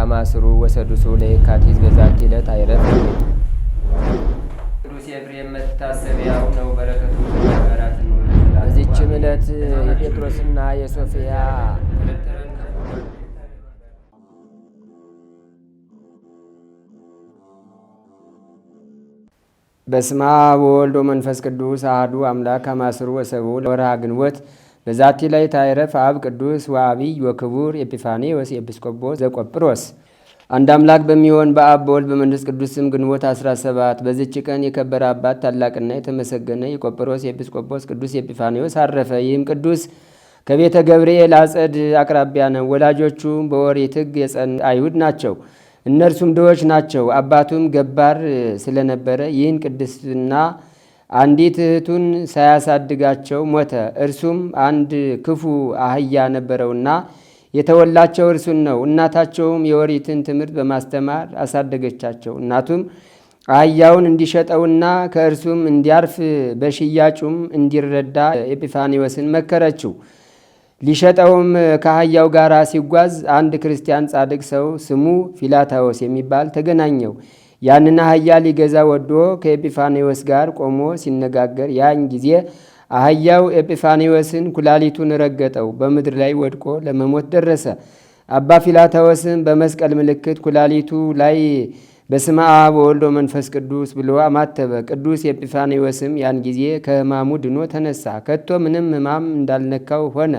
ከማስሩ ወሰዱሱ ለየካቲት በዛቲ ዕለት አይረፍ። ቅዱስ ኤፍሬም መታሰቢያው ነው። በረከቱ ጋራት ነው። በዚችም ዕለት የጴጥሮስና የሶፊያ በስመ አብ ወወልድ ወመንፈስ ቅዱስ አሐዱ አምላክ አማስሩ ወሰቡ ለወርኃ ግንቦት በዛቲ ላይ ታይረፍ አብ ቅዱስ ወአቢይ ወክቡር ኤጲፋንዮስ ኤጲስቆጶስ ዘቆጵሮስ። አንድ አምላክ በሚሆን በአብ በወልድ በመንፈስ ቅዱስ ስም ግንቦት 17 በዚች ቀን የከበረ አባት ታላቅና የተመሰገነ የቆጵሮስ ኤጲስቆጶስ ቅዱስ ኤጲፋንዮስ አረፈ። ይህም ቅዱስ ከቤተ ገብርኤል አጸድ አቅራቢያ ነው። ወላጆቹም በኦሪት ሕግ የጸኑ አይሁድ ናቸው። እነርሱም ድሆች ናቸው። አባቱም ገባር ስለነበረ ይህን ቅድስና አንዲት እህቱን ሳያሳድጋቸው ሞተ። እርሱም አንድ ክፉ አህያ ነበረውና የተወላቸው እርሱን ነው። እናታቸውም የኦሪትን ትምህርት በማስተማር አሳደገቻቸው። እናቱም አህያውን እንዲሸጠውና ከእርሱም እንዲያርፍ በሽያጩም እንዲረዳ ኤጲፋንዮስን መከረችው። ሊሸጠውም ከአህያው ጋር ሲጓዝ አንድ ክርስቲያን ጻድቅ ሰው ስሙ ፊላታዎስ የሚባል ተገናኘው። ያንን አህያ ሊገዛ ወዶ ከኤጲፋንዮስ ጋር ቆሞ ሲነጋገር ያን ጊዜ አህያው ኤጲፋንዮስን ኩላሊቱን ረገጠው፣ በምድር ላይ ወድቆ ለመሞት ደረሰ። አባ ፊላታዎስም በመስቀል ምልክት ኩላሊቱ ላይ በስመ አብ ወወልድ ወመንፈስ ቅዱስ ብሎ አማተበ። ቅዱስ ኤጲፋንዮስም ያን ጊዜ ከሕማሙ ድኖ ተነሳ፣ ከቶ ምንም ሕማም እንዳልነካው ሆነ።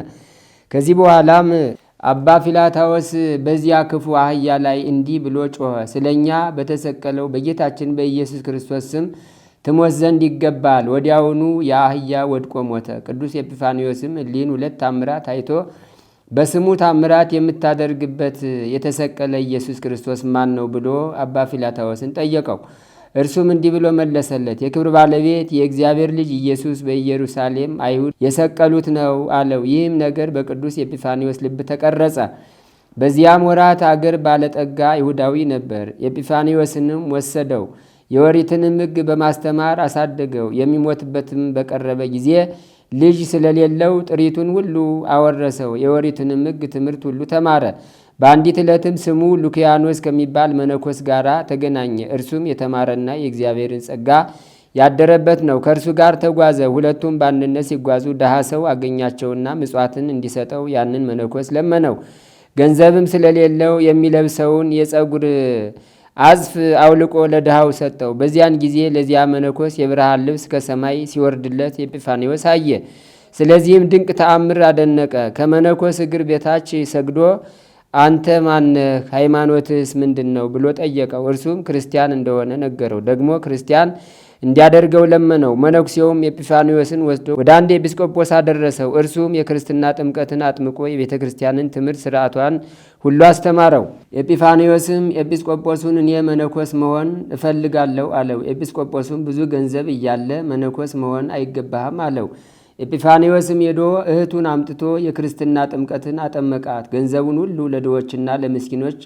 ከዚህ በኋላም አባ ፊላታዎስ በዚያ ክፉ አህያ ላይ እንዲህ ብሎ ጮኸ። ስለ እኛ በተሰቀለው በጌታችን በኢየሱስ ክርስቶስ ስም ትሞት ዘንድ ይገባል። ወዲያውኑ የአህያ ወድቆ ሞተ። ቅዱስ ኤጲፋንዮስም እሊህን ሁለት ታምራት አይቶ በስሙ ታምራት የምታደርግበት የተሰቀለ ኢየሱስ ክርስቶስ ማን ነው ብሎ አባ ፊላታዎስን ጠየቀው። እርሱም እንዲህ ብሎ መለሰለት፣ የክብር ባለቤት የእግዚአብሔር ልጅ ኢየሱስ በኢየሩሳሌም አይሁድ የሰቀሉት ነው አለው። ይህም ነገር በቅዱስ ኤጲፋንዮስ ልብ ተቀረጸ። በዚያም ወራት አገር ባለጠጋ ይሁዳዊ ነበር። ኤጲፋንዮስንም ወሰደው፣ የኦሪትንም ሕግ በማስተማር አሳደገው። የሚሞትበትም በቀረበ ጊዜ ልጅ ስለሌለው ጥሪቱን ሁሉ አወረሰው። የኦሪትንም ሕግ ትምህርት ሁሉ ተማረ። በአንዲት ዕለትም ስሙ ሉኪያኖስ ከሚባል መነኮስ ጋር ተገናኘ። እርሱም የተማረና የእግዚአብሔርን ጸጋ ያደረበት ነው። ከእርሱ ጋር ተጓዘ። ሁለቱም በአንድነት ሲጓዙ ድሃ ሰው አገኛቸውና ምጽዋትን እንዲሰጠው ያንን መነኮስ ለመነው። ገንዘብም ስለሌለው የሚለብሰውን የጸጉር አዝፍ አውልቆ ለድሃው ሰጠው። በዚያን ጊዜ ለዚያ መነኮስ የብርሃን ልብስ ከሰማይ ሲወርድለት ኤጲፋንዮስ አየ። ስለዚህም ድንቅ ተአምር አደነቀ። ከመነኮስ እግር በታች ሰግዶ አንተ ማነህ? ሃይማኖትስ ምንድን ነው ብሎ ጠየቀው። እርሱም ክርስቲያን እንደሆነ ነገረው። ደግሞ ክርስቲያን እንዲያደርገው ለመነው። መነኩሴውም ኤጲፋንዮስን ወስዶ ወደ አንድ ኤጲስቆጶስ አደረሰው። እርሱም የክርስትና ጥምቀትን አጥምቆ የቤተ ክርስቲያንን ትምህርት ስርዓቷን ሁሉ አስተማረው። ኤጲፋንዮስም ኤጲስቆጶሱን እኔ መነኮስ መሆን እፈልጋለሁ አለው። ኤጲስቆጶሱም ብዙ ገንዘብ እያለ መነኮስ መሆን አይገባህም አለው። ኤጲፋንዮስም ሄዶ እህቱን አምጥቶ የክርስትና ጥምቀትን አጠመቃት። ገንዘቡን ሁሉ ለድሆችና ለምስኪኖች፣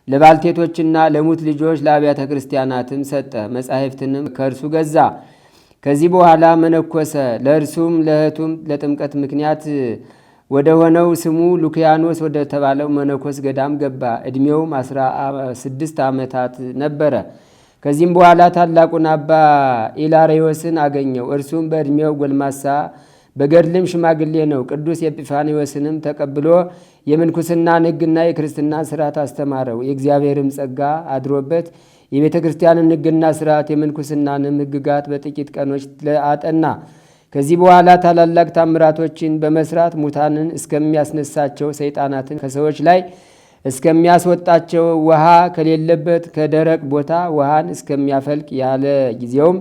ለባልቴቶችና ለሙት ልጆች ለአብያተ ክርስቲያናትም ሰጠ። መጻሕፍትንም ከእርሱ ገዛ። ከዚህ በኋላ መነኮሰ። ለእርሱም ለእህቱም ለጥምቀት ምክንያት ወደ ሆነው ስሙ ሉኪያኖስ ወደ ተባለው መነኮስ ገዳም ገባ። ዕድሜውም 16 ዓመታት ነበረ። ከዚህም በኋላ ታላቁን አባ ኢላሪዮስን አገኘው። እርሱም በዕድሜው ጎልማሳ በገድልም ሽማግሌ ነው። ቅዱስ ኤጲፋንዮስንም ተቀብሎ የምንኩስናን ሕግና የክርስትና ስርዓት አስተማረው። የእግዚአብሔርም ጸጋ አድሮበት የቤተ ክርስቲያንን ሕግና ስርዓት የምንኩስናንም ሕግጋት በጥቂት ቀኖች አጠና። ከዚህ በኋላ ታላላቅ ታምራቶችን በመስራት ሙታንን እስከሚያስነሳቸው፣ ሰይጣናትን ከሰዎች ላይ እስከሚያስወጣቸው፣ ውሃ ከሌለበት ከደረቅ ቦታ ውሃን እስከሚያፈልቅ፣ ያለ ጊዜውም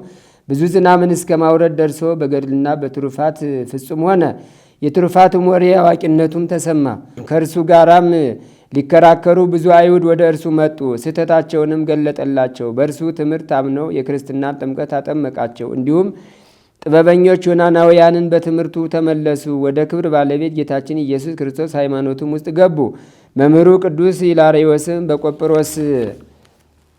ብዙ ዝናምን እስከ ማውረድ ደርሶ በገድልና በትሩፋት ፍጹም ሆነ። የትሩፋትም ወሬ አዋቂነቱም ተሰማ። ከእርሱ ጋራም ሊከራከሩ ብዙ አይሁድ ወደ እርሱ መጡ። ስህተታቸውንም ገለጠላቸው። በእርሱ ትምህርት አምነው የክርስትናን ጥምቀት አጠመቃቸው። እንዲሁም ጥበበኞች ዮናናውያንን በትምህርቱ ተመለሱ። ወደ ክብር ባለቤት ጌታችን ኢየሱስ ክርስቶስ ሃይማኖቱም ውስጥ ገቡ። መምህሩ ቅዱስ ኢላሪዮስም በቆጵሮስ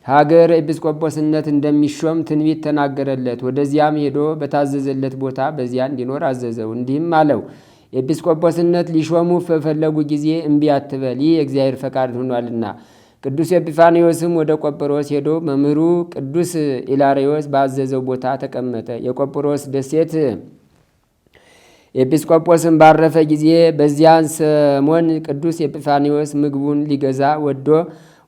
ሀገር ኤጲስቆጶስነት እንደሚሾም ትንቢት ተናገረለት። ወደዚያም ሄዶ በታዘዘለት ቦታ በዚያ እንዲኖር አዘዘው። እንዲህም አለው፣ ኤጲስቆጶስነት ሊሾሙ በፈለጉ ጊዜ እምቢ አትበል፣ ይህ የእግዚአብሔር ፈቃድ ሆኗልና። ቅዱስ ኤጲፋንዮስም ወደ ቆጵሮስ ሄዶ መምህሩ ቅዱስ ኢላሪዮስ ባዘዘው ቦታ ተቀመጠ። የቆጵሮስ ደሴት ኤጲስቆጶስም ባረፈ ጊዜ በዚያን ሰሞን ቅዱስ ኤጲፋንዮስ ምግቡን ሊገዛ ወዶ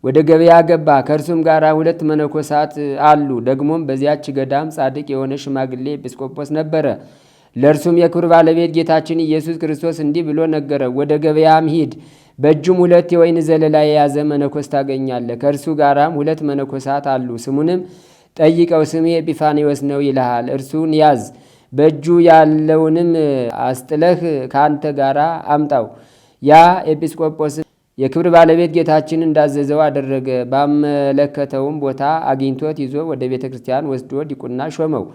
ወደ ገበያ ገባ። ከእርሱም ጋር 2 መነኮሳት አሉ። ደግሞም በዚያች ገዳም ጻድቅ የሆነ ሽማግሌ ኤጲስቆጶስ ነበረ። ለእርሱም የክብር ባለቤት ጌታችን ኢየሱስ ክርስቶስ እንዲህ ብሎ ነገረው። ወደ ገበያም ሂድ፣ በእጁም 2 የወይን ዘለላ የያዘ መነኮስ ታገኛለህ። ከእርሱ ጋራም 2 መነኮሳት አሉ። ስሙንም ጠይቀው፣ ስሜ ኤጲፋንዮስ ነው ይልሃል። እርሱን ያዝ፣ በእጁ ያለውንም አስጥለህ ከአንተ ጋር አምጣው። ያ ኤጲስቆጶስ የክብር ባለቤት ጌታችን እንዳዘዘው አደረገ። ባመለከተውም ቦታ አግኝቶት ይዞ ወደ ቤተ ክርስቲያን ወስዶ ዲቁና ሾመው።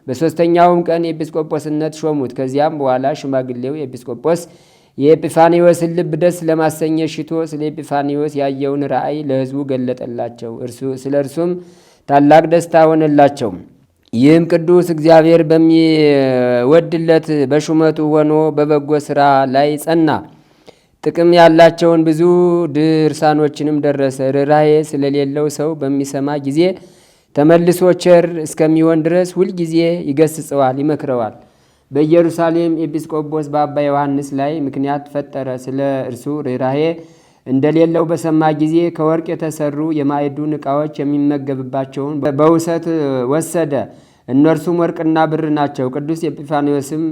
በሦስተኛውም ቀን ኤጲስቆጶስነት ሾሙት። ከዚያም በኋላ ሽማግሌው ኤጲስቆጶስ የኤጲፋንዮስን ልብ ደስ ለማሰኘት ሽቶ ስለ ኤጲፋንዮስ ያየውን ራእይ ለሕዝቡ ገለጠላቸው። ስለ እርሱም ታላቅ ደስታ ሆነላቸው። ይህም ቅዱስ እግዚአብሔር በሚወድለት በሹመቱ ሆኖ በበጎ ሥራ ላይ ጸና። ጥቅም ያላቸውን ብዙ ድርሳኖችንም ደረሰ። ርኅራኄ ስለሌለው ሰው በሚሰማ ጊዜ ተመልሶ ቸር እስከሚሆን ድረስ ሁልጊዜ ይገስጸዋል፣ ይመክረዋል። በኢየሩሳሌም ኤጲስቆጶስ በአባ ዮሐንስ ላይ ምክንያት ፈጠረ። ስለ እርሱ ርኅራኄ እንደሌለው በሰማ ጊዜ ከወርቅ የተሰሩ የማዕዱን ዕቃዎች የሚመገብባቸውን በውሰት ወሰደ። እነርሱም ወርቅና ብር ናቸው። ቅዱስ ኤጲፋንዮስም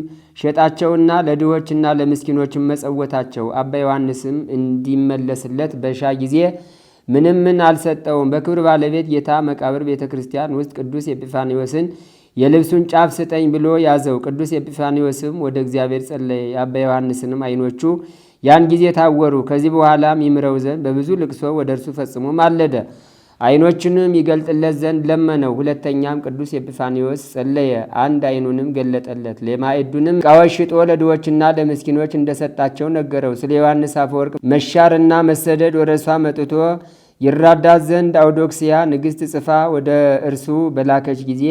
ሸጣቸውና ለድሆችና ለምስኪኖችም መጸወታቸው። አባ ዮሐንስም እንዲመለስለት በሻ ጊዜ ምን አልሰጠውም። በክብር ባለቤት ጌታ መቃብር ቤተ ክርስቲያን ውስጥ ቅዱስ ኤጲፋንዮስን የልብሱን ጫፍ ስጠኝ ብሎ ያዘው። ቅዱስ ኤጲፋንዮስም ወደ እግዚአብሔር ጸለየ። የአባ ዮሐንስንም ዓይኖቹ ያን ጊዜ ታወሩ። ከዚህ በኋላም ይምረው ዘንድ በብዙ ልቅሶ ወደ እርሱ ፈጽሞ ማለደ። ዓይኖቹንም ይገልጥለት ዘንድ ለመነው። ሁለተኛም ቅዱስ ኤጲፋንዮስ ጸለየ። አንድ ዓይኑንም ገለጠለት። ለማዕዱንም ዕቃዎች ሽጦ ለድሆችና ለምስኪኖች እንደሰጣቸው ነገረው። ስለ ዮሐንስ አፈወርቅ መሻርና መሰደድ ወደ እርሷ መጥቶ ይራዳት ዘንድ አውዶክስያ ንግሥት ጽፋ ወደ እርሱ በላከች ጊዜ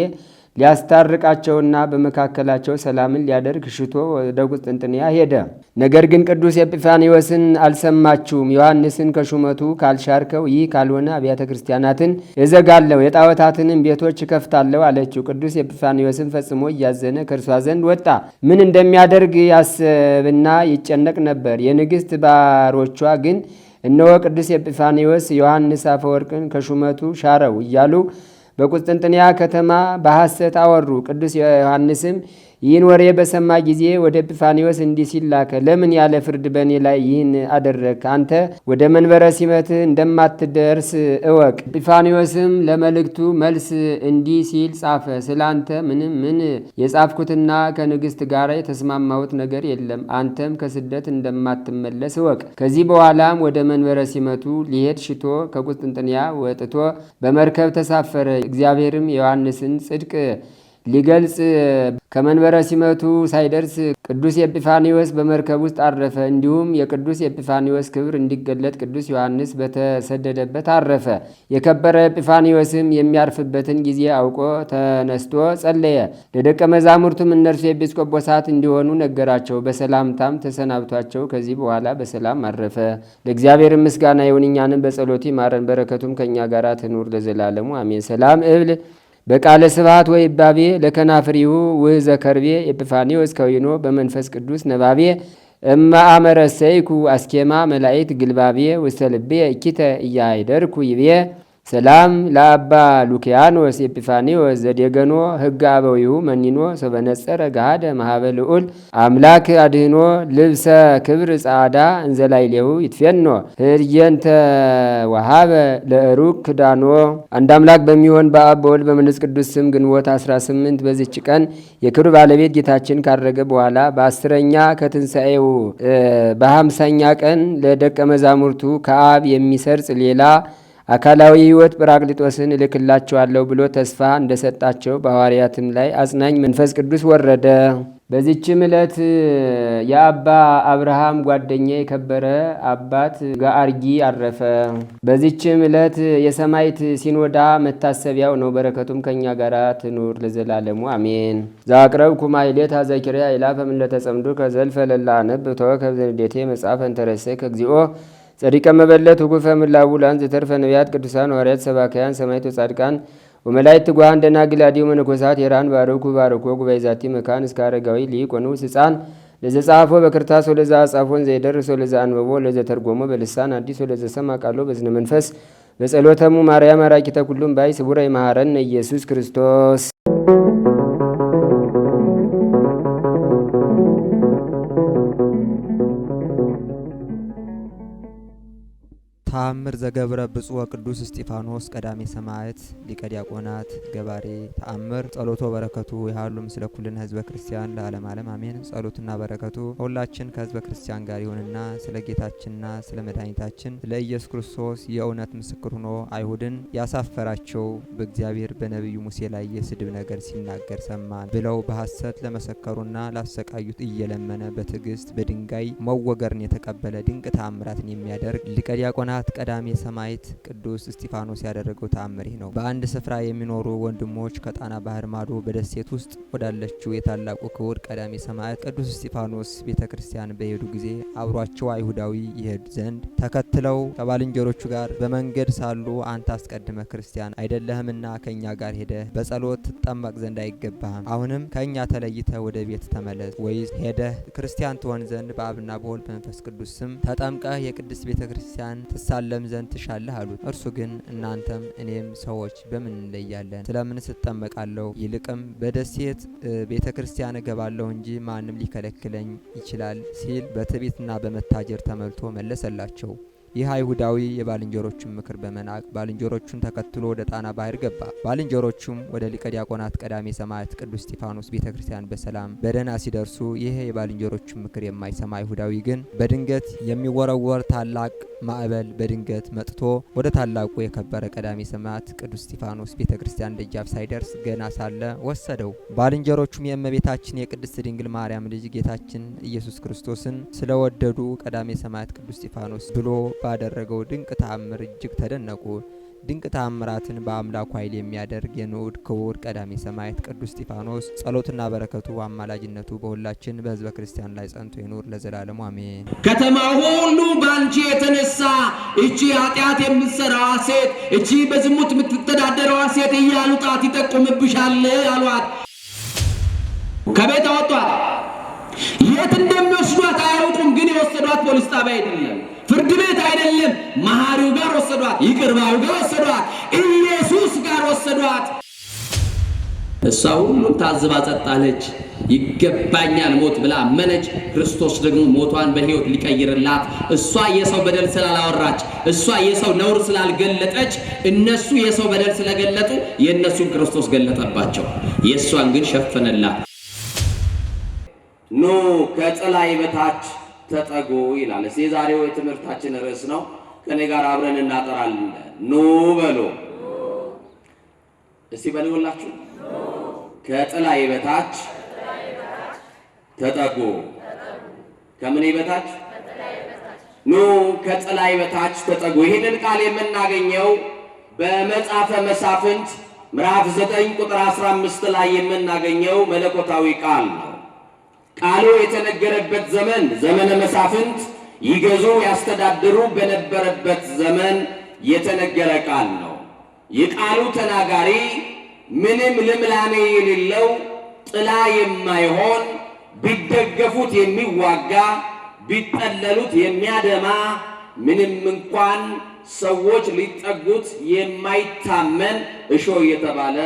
ሊያስታርቃቸውና በመካከላቸው ሰላምን ሊያደርግ ሽቶ ወደ ቁስጥንጥንያ ሄደ። ነገር ግን ቅዱስ ኤጲፋንዮስን አልሰማችውም። ዮሐንስን ከሹመቱ ካልሻርከው፣ ይህ ካልሆነ አብያተ ክርስቲያናትን እዘጋለሁ፣ የጣዖታትንም ቤቶች እከፍታለሁ አለችው። ቅዱስ ኤጲፋንዮስን ፈጽሞ እያዘነ ከእርሷ ዘንድ ወጣ። ምን እንደሚያደርግ ያስብና ይጨነቅ ነበር። የንግሥት ባሮቿ ግን እነሆ ቅዱስ ኤጲፋንዮስ ዮሐንስ አፈወርቅን ከሹመቱ ሻረው እያሉ በቁስጥንጥንያ ከተማ በሐሰት አወሩ። ቅዱስ ዮሐንስም ይህን ወሬ በሰማ ጊዜ ወደ ኤጲፋንዮስ እንዲህ ሲል ላከ። ለምን ያለ ፍርድ በእኔ ላይ ይህን አደረግክ? አንተ ወደ መንበረ ሲመትህ እንደማትደርስ እወቅ። ኤጲፋንዮስም ለመልእክቱ መልስ እንዲህ ሲል ጻፈ። ስለ አንተ ምን የጻፍኩትና ከንግሥት ጋር የተስማማሁት ነገር የለም። አንተም ከስደት እንደማትመለስ እወቅ። ከዚህ በኋላም ወደ መንበረ ሲመቱ ሊሄድ ሽቶ ከቁስጥንጥንያ ወጥቶ በመርከብ ተሳፈረ። እግዚአብሔርም የዮሐንስን ጽድቅ ሊገልጽ ከመንበረ ሲመቱ ሳይደርስ ቅዱስ ኤጲፋንዮስ በመርከብ ውስጥ አረፈ። እንዲሁም የቅዱስ ኤጲፋንዮስ ክብር እንዲገለጥ ቅዱስ ዮሐንስ በተሰደደበት አረፈ። የከበረ ኤጲፋንዮስም የሚያርፍበትን ጊዜ አውቆ ተነስቶ ጸለየ። ለደቀ መዛሙርቱም እነርሱ ኤጲስቆጶሳት እንዲሆኑ ነገራቸው። በሰላምታም ተሰናብቷቸው ከዚህ በኋላ በሰላም አረፈ። ለእግዚአብሔር ምስጋና ይሁን፣ እኛንም በጸሎቱ ይማረን፣ በረከቱም ከእኛ ጋር ትኑር ለዘላለሙ አሜን። ሰላም እብል በቃለ ስብሐት ወይባቤ ለከናፍሪሁ ውህዘ ከርቤ ኤጲፋንዮስ ከዊኖ በመንፈስ ቅዱስ ነባቤ እማ አመረሰይኩ አስኬማ መላእክት ግልባቤ ውስተ ልቤ እኪተ እያይደርኩ ይቤ ሰላም ለአባ ሉኪያኖስ ኤጲፋንዮስ ዘዴገኖ ሕግ አበዊሁ መኒኖ ሰበነጸረ ገሃደ ማህበ ልዑል አምላክ አድህኖ ልብሰ ክብር ጻዕዳ እንዘላይሌሁ ይትፌኖ ህርየንተ ወሃበ ለሩቅ ክዳኖ። አንድ አምላክ በሚሆን በአብ በወልድ በመንፈስ ቅዱስ ስም ግንቦት 18 በዚች ቀን የክብር ባለቤት ጌታችን ካረገ በኋላ በ10ኛ ከትንሣኤው በ50ኛ ቀን ለደቀ መዛሙርቱ ከአብ የሚሰርጽ ሌላ አካላዊ ሕይወት ጰራቅሊጦስን እልክላቸዋለሁ ብሎ ተስፋ እንደሰጣቸው በሐዋርያትም ላይ አጽናኝ መንፈስ ቅዱስ ወረደ። በዚችም ዕለት የአባ አብርሃም ጓደኛ የከበረ አባት ጋአርጊ አረፈ። በዚችም ዕለት የሰማዕት ሲኖዳ መታሰቢያው ነው። በረከቱም ከእኛ ጋር ትኑር ለዘላለሙ አሜን። ዘአቅረብኩ ማሕሌተ ዘኪርያ ይላፈ እምለተጸምዱ ከዘልፈ ለላ አነብብ ተወከብ ዘንዴቴ መጽሐፈ እንተረሰይ ከግዚኦ ጸዲቀ መበለት ውኩፈ ምላውላን ዘተርፈ ነቢያት ቅዱሳን ሐዋርያት ሰባክያን ሰማዕታት ወጻድቃን ወመላእክት ትጉሃን ደናግል አዲው መነኮሳት ሄራን ባረኩ ባረኮ ጉባኤ ዛቲ መካን እስከ አረጋዊ ሊቅ ወንዑስ ሕፃን ለዘጻፎ በክርታስ ወለዛ ጻፎን ዘይደርስ ወለዛ አንበቦ ወለዘ ተርጎሞ በልሳን አዲስ ወለዘ ሰማ ቃሎ በዝነ መንፈስ በጸሎተሙ ማርያም አራቂተ ኩሉም ባይ ስቡረ ይማረን ኢየሱስ ክርስቶስ። ተአምር ዘገብረ ብፁዕ ወቅዱስ እስጢፋኖስ ቀዳሜ ሰማዕት ሊቀ ዲያቆናት ገባሬ። ተአምር ጸሎቶ በረከቱ ይሃሉ ምስለ ኩልነ ህዝበ ክርስቲያን ለዓለም ዓለም አሜን። ጸሎትና በረከቱ ሁላችን ከህዝበ ክርስቲያን ጋር ይሁንና ስለ ጌታችንና ስለ መድኃኒታችን ስለ ኢየሱስ ክርስቶስ የእውነት ምስክር ሆኖ አይሁድን ያሳፈራቸው በእግዚአብሔር በነቢዩ ሙሴ ላይ የስድብ ነገር ሲናገር ሰማን ብለው በሐሰት ለመሰከሩና ላሰቃዩት እየለመነ በትዕግስት በድንጋይ መወገርን የተቀበለ ድንቅ ተአምራትን የሚያደርግ ሊቀ ዲያቆናት ቀዳሜ ሰማዕት ቅዱስ እስጢፋኖስ ያደረገው ተአምር ነው። በአንድ ስፍራ የሚኖሩ ወንድሞች ከጣና ባህር ማዶ በደሴት ውስጥ ወዳለችው የታላቁ ክቡር ቀዳሜ ሰማዕት ቅዱስ እስጢፋኖስ ቤተክርስቲያን በሄዱ ጊዜ አብሯቸው አይሁዳዊ ይሄድ ዘንድ ተከትለው ከባልንጀሮቹ ጋር በመንገድ ሳሉ አንተ አስቀድመ ክርስቲያን አይደለህምና ከኛ ጋር ሄደ በጸሎት ትጠመቅ ዘንድ አይገባህም። አሁንም ከኛ ተለይተ ወደ ቤት ተመለስ፣ ወይስ ሄደህ ክርስቲያን ትሆን ዘንድ በአብና በወልድ በመንፈስ ቅዱስ ስም ተጠምቀህ የቅድስት ቤተክርስቲያን ሳለም ዘንድ ትሻለህ አሉት። እርሱ ግን እናንተም እኔም ሰዎች በምን እንለያለን? ስለምን ስጠመቃለሁ? ይልቅም በደሴት ቤተክርስቲያን እገባለሁ እንጂ ማንም ሊከለክለኝ ይችላል ሲል በትዕቢትና በመታጀር ተመልቶ መለሰላቸው። ይህ አይሁዳዊ የባልንጀሮቹን ምክር በመናቅ ባልንጀሮቹን ተከትሎ ወደ ጣና ባህር ገባ። ባልንጀሮቹም ወደ ሊቀ ዲያቆናት ቀዳሜ ሰማዕት ቅዱስ እስጢፋኖስ ቤተክርስቲያን በሰላም በደህና ሲደርሱ ይሄ የባልንጀሮቹን ምክር የማይሰማ አይሁዳዊ ግን በድንገት የሚወረወር ታላቅ ማዕበል በድንገት መጥቶ ወደ ታላቁ የከበረ ቀዳሜ ሰማዕት ቅዱስ እስጢፋኖስ ቤተክርስቲያን ደጃፍ ሳይደርስ ገና ሳለ ወሰደው። ባልንጀሮቹም የእመቤታችን የቅድስት ድንግል ማርያም ልጅ ጌታችን ኢየሱስ ክርስቶስን ስለወደዱ ቀዳሜ ሰማዕት ቅዱስ እስጢፋኖስ ብሎ ባደረገው ድንቅ ተአምር እጅግ ተደነቁ። ድንቅ ተአምራትን በአምላኩ ኃይል የሚያደርግ የንዑድ ክቡር ቀዳሜ ሰማዕት ቅዱስ እስጢፋኖስ ጸሎትና በረከቱ አማላጅነቱ በሁላችን በሕዝበ ክርስቲያን ላይ ጸንቶ ይኑር ለዘላለሙ አሜን። ከተማው ሁሉ ባንቺ የተነሳ እቺ ኃጢአት የምትሰራዋ ሴት፣ እቺ በዝሙት የምትተዳደረዋ ሴት እያሉ ጣት ይጠቁምብሻል አሏት። ከቤት አወጧት። የት እንደሚወስዷት አያውቁም። ግን የወሰዷት ፖሊስ ጣቢያ አይደለም፣ ፍርድ ቤት አይደለም፣ መሐሪው ጋር ወሰዷት፣ ይቅር ባዩ ጋር ወሰዷት፣ ኢየሱስ ጋር ወሰዷት። እሷ ሁሉም ታዝባ ጸጣለች። ይገባኛል ሞት ብላ አመነች። ክርስቶስ ደግሞ ሞቷን በሕይወት ሊቀይርላት፣ እሷ የሰው በደል ስላላወራች፣ እሷ የሰው ነውር ስላልገለጠች፣ እነሱ የሰው በደል ስለገለጡ የእነሱን ክርስቶስ ገለጠባቸው፣ የእሷን ግን ሸፈነላት። ኑ ከጥላይ በታች ተጠጉ ይላል። እስቲ የዛሬው የትምህርታችን ርዕስ ነው። ከኔ ጋር አብረን እናጠራለን። ኑ በሉ እስቲ በሉላችሁ። ከጥላይ በታች ተጠጉ። ከምን በታች? ኑ ከጥላይ በታች ተጠጉ። ይህንን ቃል የምናገኘው በመጽሐፈ መሳፍንት ምዕራፍ 9 ቁጥር 15 ላይ የምናገኘው መለኮታዊ ቃል ነው። ቃሉ የተነገረበት ዘመን ዘመነ መሳፍንት ይገዙ ያስተዳድሩ በነበረበት ዘመን የተነገረ ቃል ነው። የቃሉ ተናጋሪ ምንም ልምላሜ የሌለው ጥላ የማይሆን ቢደገፉት የሚዋጋ ቢጠለሉት የሚያደማ ምንም እንኳን ሰዎች ሊጠጉት የማይታመን እሾህ የተባለ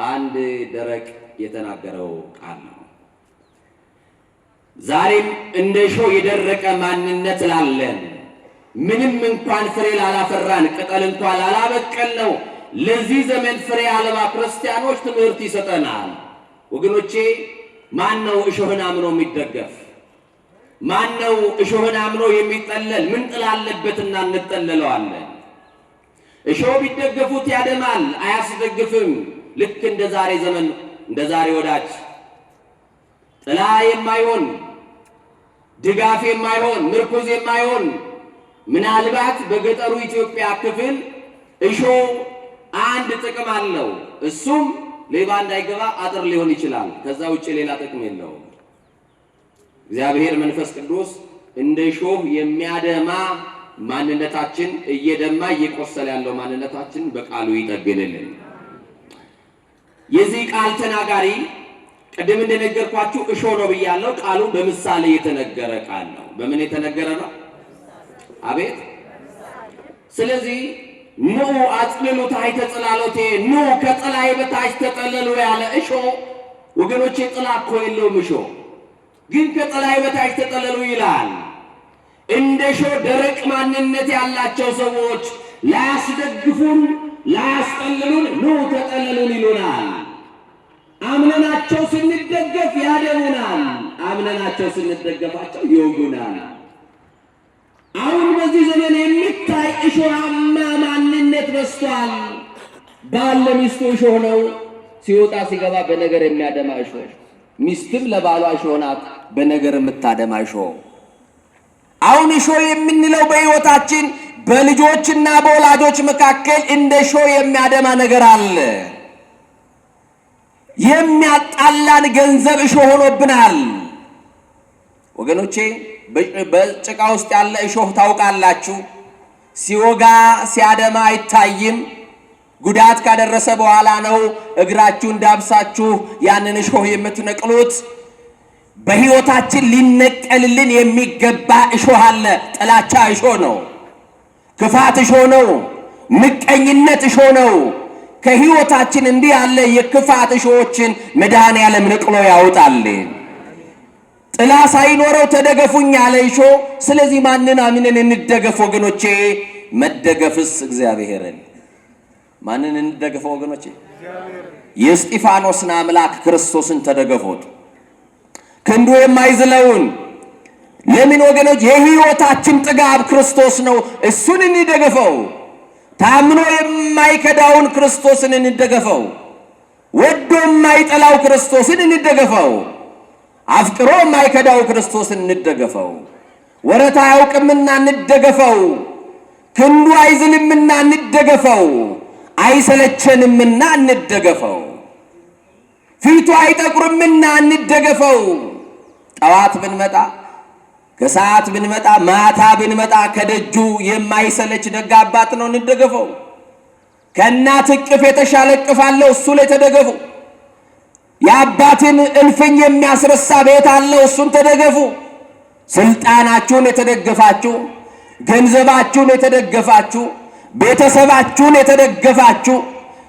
አንድ ደረቅ የተናገረው ቃል ነው። ዛሬም እንደ እሾህ የደረቀ ማንነት ላለን፣ ምንም እንኳን ፍሬ ላላፈራን፣ ቅጠል እንኳን ላላበቀል ነው ለዚህ ዘመን ፍሬ አልባ ክርስቲያኖች ትምህርት ይሰጠናል። ወገኖቼ ማን ነው እሾህን አምኖ የሚደገፍ? ማን ነው እሾህን አምኖ የሚጠለል? ምን ጥላ አለበትና እንጠለለዋለን? እሾህ ቢደገፉት ያደማል፣ አያስደግፍም። ልክ እንደ ዛሬ ዘመን እንደ ዛሬ ወዳጅ ጥላ የማይሆን ድጋፍ የማይሆን ምርኩዝ የማይሆን ምናልባት በገጠሩ ኢትዮጵያ ክፍል እሾህ አንድ ጥቅም አለው። እሱም ሌባ እንዳይገባ አጥር ሊሆን ይችላል። ከዛ ውጭ ሌላ ጥቅም የለውም። እግዚአብሔር መንፈስ ቅዱስ እንደ እሾህ የሚያደማ ማንነታችን እየደማ እየቆሰለ ያለው ማንነታችን በቃሉ ይጠግንልን። የዚህ ቃል ተናጋሪ ቀደም እንደነገርኳችሁ እሾህ ነው ብያለሁ። ቃሉ በምሳሌ የተነገረ ቃል ነው። በምን የተነገረ ነው? አቤት። ስለዚህ ኑ አጽልሉ ታሕተ ጽላሎቴ፣ ኑ ከጥላዬ በታች ተጠለሉ ያለ እሾህ ወገኖቼ፣ ጥላ እኮ የለውም እሾህ፣ ግን ከጥላዬ በታች ተጠለሉ ይላል። እንደ እሾህ ደረቅ ማንነት ያላቸው ሰዎች ላያስደግፉን ላያስጠልሉን ኑ ተጠለሉን ይሉናል። አምነናቸው ስንደገፍ ያደሙናል፣ አምነናቸው ስንደገፋቸው ይወጉናል። አሁን በዚህ ዘመን የሚታይ እሾሃማ ማንነት በዝቷል። ባል ለሚስቱ እሾህ ነው፣ ሲወጣ ሲገባ በነገር የሚያደማ እሾህ፣ ሚስትም ለባሏ እሾህ ናት፣ በነገር የምታደማ እሾህ። አሁን እሾህ የምንለው በሕይወታችን በልጆችና በወላጆች መካከል እንደ እሾህ የሚያደማ ነገር አለ። የሚያጣላን ገንዘብ እሾህ ሆኖብናል። ወገኖቼ በጭቃ ውስጥ ያለ እሾህ ታውቃላችሁ። ሲወጋ ሲያደማ አይታይም። ጉዳት ካደረሰ በኋላ ነው እግራችሁን ዳብሳችሁ ያንን እሾህ የምትነቅሉት። በሕይወታችን ሊነቀልልን የሚገባ እሾህ አለ። ጥላቻ እሾህ ነው። ክፋት እሾህ ነው። ምቀኝነት እሾህ ነው። ከሕይወታችን እንዲህ ያለ የክፋት እሾሆችን መድኃኔዓለም ነቅሎ ያውጣልን። ጥላ ሳይኖረው ተደገፉኝ ያለ እሾህ። ስለዚህ ማንን አምነን እንደገፍ ወገኖቼ? መደገፍስ እግዚአብሔርን። ማንን እንደገፍ ወገኖቼ? የእስጢፋኖስን አምላክ ክርስቶስን ተደገፉት፣ ክንዱ የማይዝለውን። ለምን ወገኖች? የሕይወታችን ጥጋብ ክርስቶስ ነው። እሱን እንደገፈው። ታምኖ የማይከዳውን ክርስቶስን እንደገፈው። ወዶ የማይጠላው ክርስቶስን እንደገፈው። አፍቅሮ የማይከዳው ክርስቶስን እንደገፈው። ወረት አያውቅምና እንደገፈው። ክንዱ አይዝልምና እንደገፈው። አይሰለቸንምና እንደገፈው። ፊቱ አይጠቁርምና እንደገፈው። ጠዋት ብንመጣ ከሰዓት ብንመጣ ማታ ብንመጣ ከደጁ የማይሰለች ደግ አባት ነው፣ እንደገፈው። ከእናት እቅፍ የተሻለ እቅፍ አለው፣ እሱ ላይ ተደገፉ። የአባትን እልፍኝ የሚያስረሳ ቤት አለው፣ እሱን ተደገፉ። ስልጣናችሁን የተደገፋችሁ፣ ገንዘባችሁን የተደገፋችሁ፣ ቤተሰባችሁን የተደገፋችሁ፣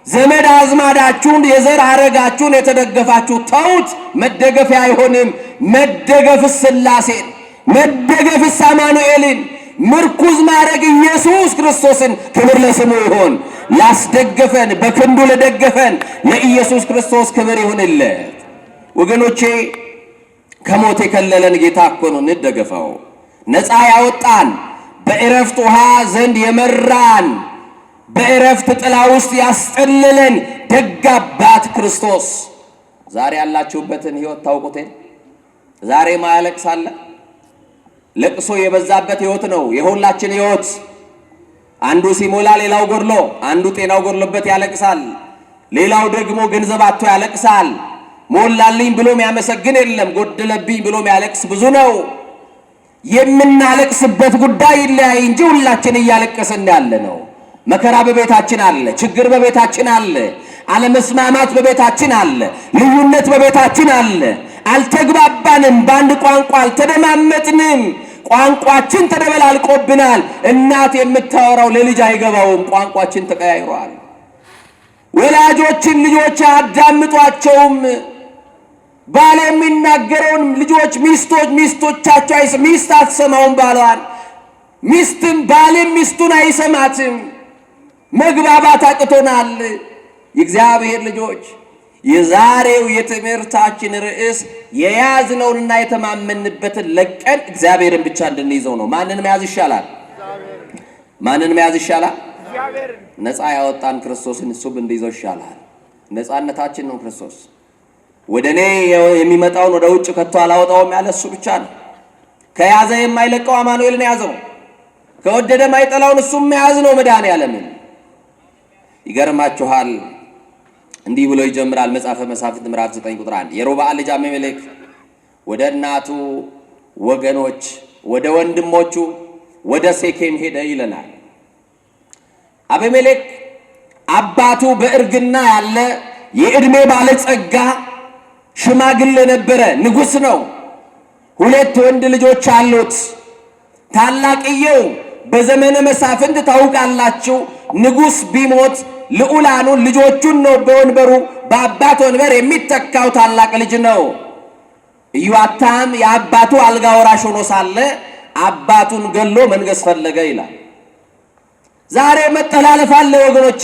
ዘመድ አዝማዳችሁን የዘር ሐረጋችሁን የተደገፋችሁ ተውት። መደገፊያ አይሆንም። መደገፍስ ሥላሴን፣ መደገፍስ አማኑኤልን፣ ምርኩዝ ማድረግ ኢየሱስ ክርስቶስን። ክብር ለስሙ ይሆን። ላስደገፈን በክንዱ ለደገፈን ለኢየሱስ ክርስቶስ ክብር ይሁንለት። ወገኖቼ ከሞት የከለለን ጌታ እኮ ነው፣ እንደገፈው። ነፃ ያወጣን፣ በዕረፍት ውሃ ዘንድ የመራን፣ በዕረፍት ጥላ ውስጥ ያስጠለለን ደግ አባት ክርስቶስ። ዛሬ ያላችሁበትን ሕይወት ታውቁት። ዛሬ ማያለቅስ አለ? ለቅሶ የበዛበት ሕይወት ነው የሁላችን ሕይወት። አንዱ ሲሞላ ሌላው ጎድሎ፣ አንዱ ጤናው ጎድሎበት ያለቅሳል፣ ሌላው ደግሞ ገንዘብ አጥቶ ያለቅሳል። ሞላልኝ ብሎ የሚያመሰግን የለም፣ ጎደለብኝ ብሎ የሚያለቅስ ብዙ ነው። የምናለቅስበት ጉዳይ ይለያይ እንጂ ሁላችን እያለቀስን ያለ ነው። መከራ በቤታችን አለ፣ ችግር በቤታችን አለ፣ አለመስማማት በቤታችን አለ፣ ልዩነት በቤታችን አለ። አልተግባባንም፣ በአንድ ቋንቋ አልተደማመጥንም። ቋንቋችን ተደበላልቆብናል። እናት የምታወራው ለልጅ አይገባውም፣ ቋንቋችን ተቀያይሯል። ወላጆችን ልጆች አያዳምጧቸውም። ባል የሚናገረውን ልጆች ሚስቶቻቸው ሚስት አትሰማውም ባሏን፣ ሚስትም ባልም ሚስቱን አይሰማትም። መግባባት አቅቶናል። የእግዚአብሔር ልጆች የዛሬው የትምህርታችን ርዕስ የያዝነውንና የተማመንበትን ለቀን እግዚአብሔርን ብቻ እንድንይዘው ነው። ማንን መያዝ ይሻላል? ማንን መያዝ ይሻላል? ነፃ ያወጣን ክርስቶስን እሱ ብንይዘው ይሻላል። ነፃነታችን ነው ክርስቶስ። ወደ እኔ የሚመጣውን ወደ ውጭ ከቶ አላወጣውም ያለ እሱ ብቻ ነው። ከያዘ የማይለቀው አማኑኤልን ያዘው። ከወደደ የማይጠላውን እሱም መያዝ ነው መድኃኔዓለምን። ይገርማችኋል፣ እንዲህ ብሎ ይጀምራል መጽሐፈ መሳፍንት ምዕራፍ 9 ቁጥር 1 የሮብዓም ልጅ አቤሜሌክ ወደ እናቱ ወገኖች ወደ ወንድሞቹ ወደ ሴኬም ሄደ ይለናል። አቤሜሌክ አባቱ በእርግና ያለ የዕድሜ ባለጸጋ ሽማግሌ ነበረ፣ ንጉሥ ነው። 2 ወንድ ልጆች አሉት። ታላቅየው በዘመነ መሳፍንት ታውቃላችሁ፣ ንጉሥ ቢሞት ልዑላኑን ልጆቹን ነው በወንበሩ በአባት ወንበር የሚተካው ታላቅ ልጅ ነው። ኢዮአታም የአባቱ አልጋ ወራሽ ሆኖ ሳለ አባቱን ገሎ መንገስ ፈለገ ይላል። ዛሬ መጠላለፍ አለ ወገኖቼ።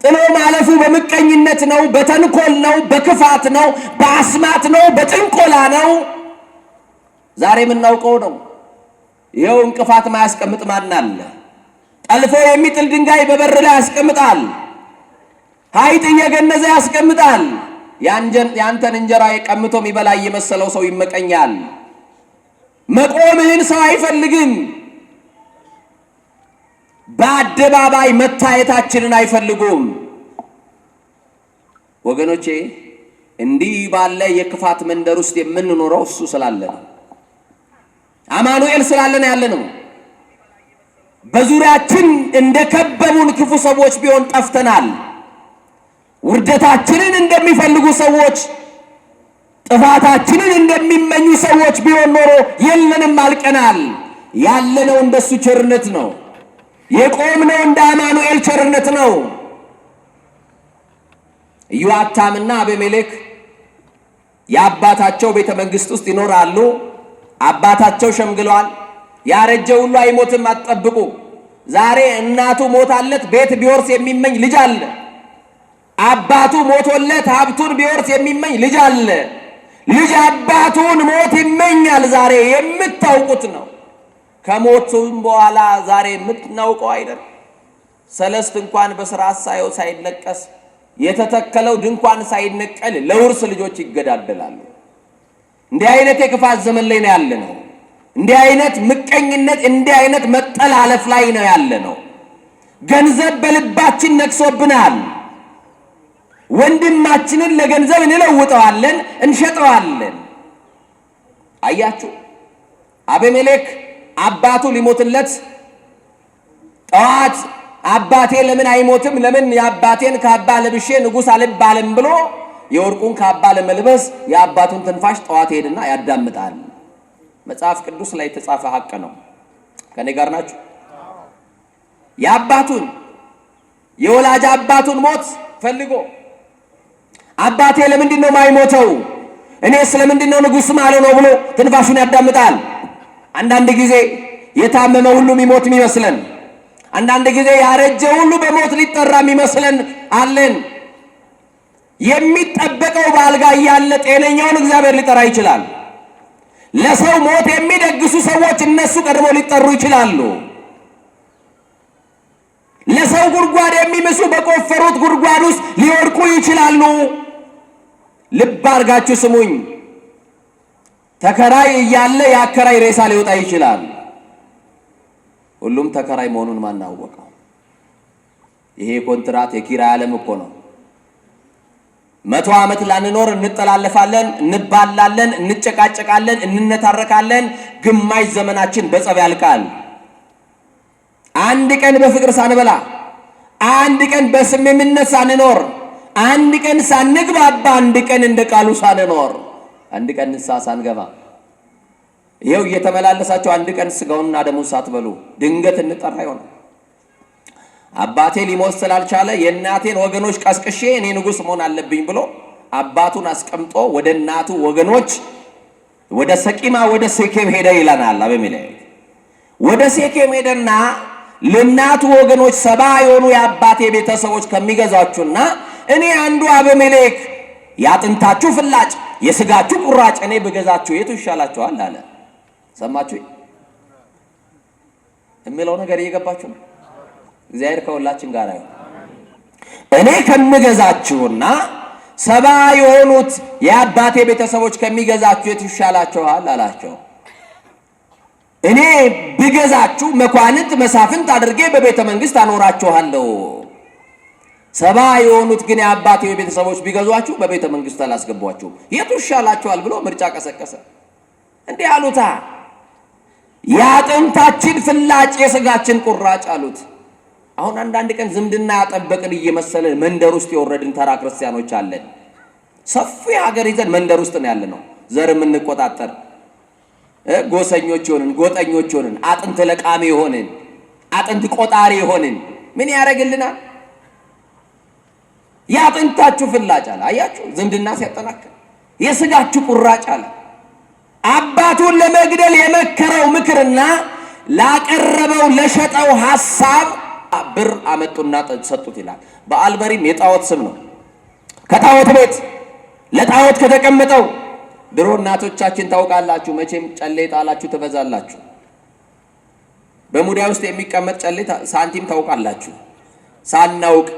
ጥሎ ማለፉ በምቀኝነት ነው፣ በተንኮል ነው፣ በክፋት ነው፣ በአስማት ነው፣ በጥንቆላ ነው። ዛሬ የምናውቀው ነው። ይኸው እንቅፋት ማያስቀምጥ ማን አለ? ጠልፎ የሚጥል ድንጋይ በበር ላይ ያስቀምጣል። ሀይጥ እየገነዘ ያስቀምጣል። ያንተን እንጀራ ቀምቶ የሚበላ እየመሰለው ሰው ይመቀኛል። መቆምህን ሰው አይፈልግም። በአደባባይ መታየታችንን አይፈልጉም። ወገኖቼ እንዲህ ባለ የክፋት መንደር ውስጥ የምንኖረው እሱ ስላለ ነው። አማኑኤል ስላለን ያለ ነው። በዙሪያችን እንደከበቡን ክፉ ሰዎች ቢሆን ጠፍተናል። ውርደታችንን እንደሚፈልጉ ሰዎች፣ ጥፋታችንን እንደሚመኙ ሰዎች ቢሆን ኖሮ የለንም፣ አልቀናል። ያለነው እንደሱ ቸርነት ነው። የቆምነው እንደ አማኑኤል ቸርነት ነው። ኢዮአታምና አቤሜሌክ የአባታቸው ቤተ መንግሥት ውስጥ ይኖራሉ። አባታቸው ሸምግለዋል። ያረጀ ሁሉ አይሞትም፣ አትጠብቁ። ዛሬ እናቱ ሞታለት ቤት ቢወርስ የሚመኝ ልጅ አለ። አባቱ ሞቶለት ሀብቱን ቢወርስ የሚመኝ ልጅ አለ። ልጅ አባቱን ሞት ይመኛል። ዛሬ የምታውቁት ነው። ከሞቱም በኋላ ዛሬ የምትናውቀው አይደል? ሰለስት እንኳን በስርዓት ሳይለቀስ የተተከለው ድንኳን ሳይነቀል ለውርስ ልጆች ይገዳደላሉ። እንዲህ አይነት የክፋት ዘመን ላይ ነው ያለነው። እንዲህ አይነት ምቀኝነት፣ እንዲህ አይነት መጠላለፍ ላይ ነው ያለነው። ገንዘብ በልባችን ነክሶብናል። ወንድማችንን ለገንዘብ እንለውጠዋለን፣ እንሸጠዋለን። አያችሁ፣ አቤሜሌክ አባቱ ሊሞትለት ጠዋት አባቴ ለምን አይሞትም? ለምን የአባቴን ካባ ለብሼ ንጉሥ አልባልም ብሎ የወርቁን ካባ ለመልበስ የአባቱን ትንፋሽ ጠዋት ሄድና ያዳምጣል። መጽሐፍ ቅዱስ ላይ የተጻፈ ሐቅ ነው። ከኔ ጋር ናችሁ? የአባቱን የወላጅ አባቱን ሞት ፈልጎ አባቴ ለምንድን ነው ማይሞተው? እኔ ስለምንድን ነው ንጉሥ ማለት ነው ብሎ ትንፋሹን ያዳምጣል። አንዳንድ ጊዜ የታመመ ሁሉ የሚሞት የሚመስለን፣ አንዳንድ ጊዜ ያረጀ ሁሉ በሞት ሊጠራ የሚመስለን አለን። የሚጠበቀው በአልጋ እያለ ጤነኛውን እግዚአብሔር ሊጠራ ይችላል። ለሰው ሞት የሚደግሱ ሰዎች እነሱ ቀድሞ ሊጠሩ ይችላሉ። ለሰው ጉድጓድ የሚምሱ በቆፈሩት ጉድጓድ ውስጥ ሊወድቁ ይችላሉ። ልብ አድርጋችሁ ስሙኝ። ተከራይ እያለ የአከራይ ሬሳ ሊወጣ ይችላል። ሁሉም ተከራይ መሆኑን ማናወቀው? ይሄ ኮንትራት የኪራይ ዓለም እኮ ነው። 100 ዓመት ላንኖር እንጠላለፋለን፣ እንባላለን፣ እንጨቃጨቃለን፣ እንነታረካለን። ግማሽ ዘመናችን በጸብ ያልቃል። አንድ ቀን በፍቅር ሳንበላ፣ አንድ ቀን በስምምነት ሳንኖር፣ አንድ ቀን ሳንግባባ፣ አንድ ቀን እንደ ቃሉ ሳንኖር፣ አንድ ቀን ንስሐ ሳንገባ፣ ይኸው እየተመላለሳቸው አንድ ቀን ስጋውንና ደሙን ሳትበሉ ድንገት እንጠራ ይሆናል። አባቴ ሊሞት ስላልቻለ የእናቴን ወገኖች ቀስቅሼ እኔ ንጉሥ መሆን አለብኝ ብሎ አባቱን አስቀምጦ ወደ እናቱ ወገኖች ወደ ሰቂማ ወደ ሴኬም ሄደ ይለናል አቤሜሌክ። ወደ ሴኬም ሄደና ለእናቱ ወገኖች 70 የሆኑ የአባቴ ቤተሰቦች ከሚገዛችሁና እኔ አንዱ አቤሜሌክ ያጥንታችሁ ፍላጭ የስጋችሁ ቁራጭ እኔ ብገዛችሁ የቱ ይሻላችኋል አለ። ሰማችሁ? የሚለው ነገር እየገባችሁ ነው? እግዚአብሔር ከሁላችን ጋር ነው። እኔ ከምገዛችሁና 70 የሆኑት የአባቴ ቤተሰቦች ከሚገዛችሁ የቱ ይሻላችኋል አላቸው። እኔ ብገዛችሁ መኳንንት መሳፍንት አድርጌ በቤተ መንግሥት አኖራችኋለሁ። 70 የሆኑት ግን የአባቴ ቤተሰቦች ቢገዟችሁ በቤተ መንግሥት አላስገቧችሁም። የቱ ይሻላችኋል ብሎ ምርጫ ቀሰቀሰ። እንዲህ አሉታ፣ የአጥንታችን ፍላጭ የሥጋችን ቁራጭ አሉት። አሁን አንዳንድ ቀን ዝምድና ያጠበቅን እየመሰለን መንደር ውስጥ የወረድን ተራ ክርስቲያኖች አለን። ሰፊ ሀገር ይዘን መንደር ውስጥ ነው ያለነው። ዘር የምንቆጣጠር ጎሰኞች ሆንን፣ ጎጠኞች ሆንን፣ አጥንት ለቃሚ ሆንን፣ አጥንት ቆጣሪ ሆንን። ምን ያደርግልናል? የአጥንታችሁ ፍላጭ አለ። አያችሁ፣ ዝምድና ሲያጠናክር የሥጋችሁ ቁራጭ አለ። አባቱን ለመግደል የመከረው ምክርና ላቀረበው ለሸጠው ሐሳብ ብር አመጡና ሰጡት ይላል። በአልበሪም የጣዖት ስም ነው። ከጣዖት ቤት ለጣዖት ከተቀመጠው ድሮ እናቶቻችን ታውቃላችሁ፣ መቼም ጨሌ ጣላችሁ ትበዛላችሁ። በሙዳይ ውስጥ የሚቀመጥ ጨሌ ሳንቲም ታውቃላችሁ። ሳናውቅ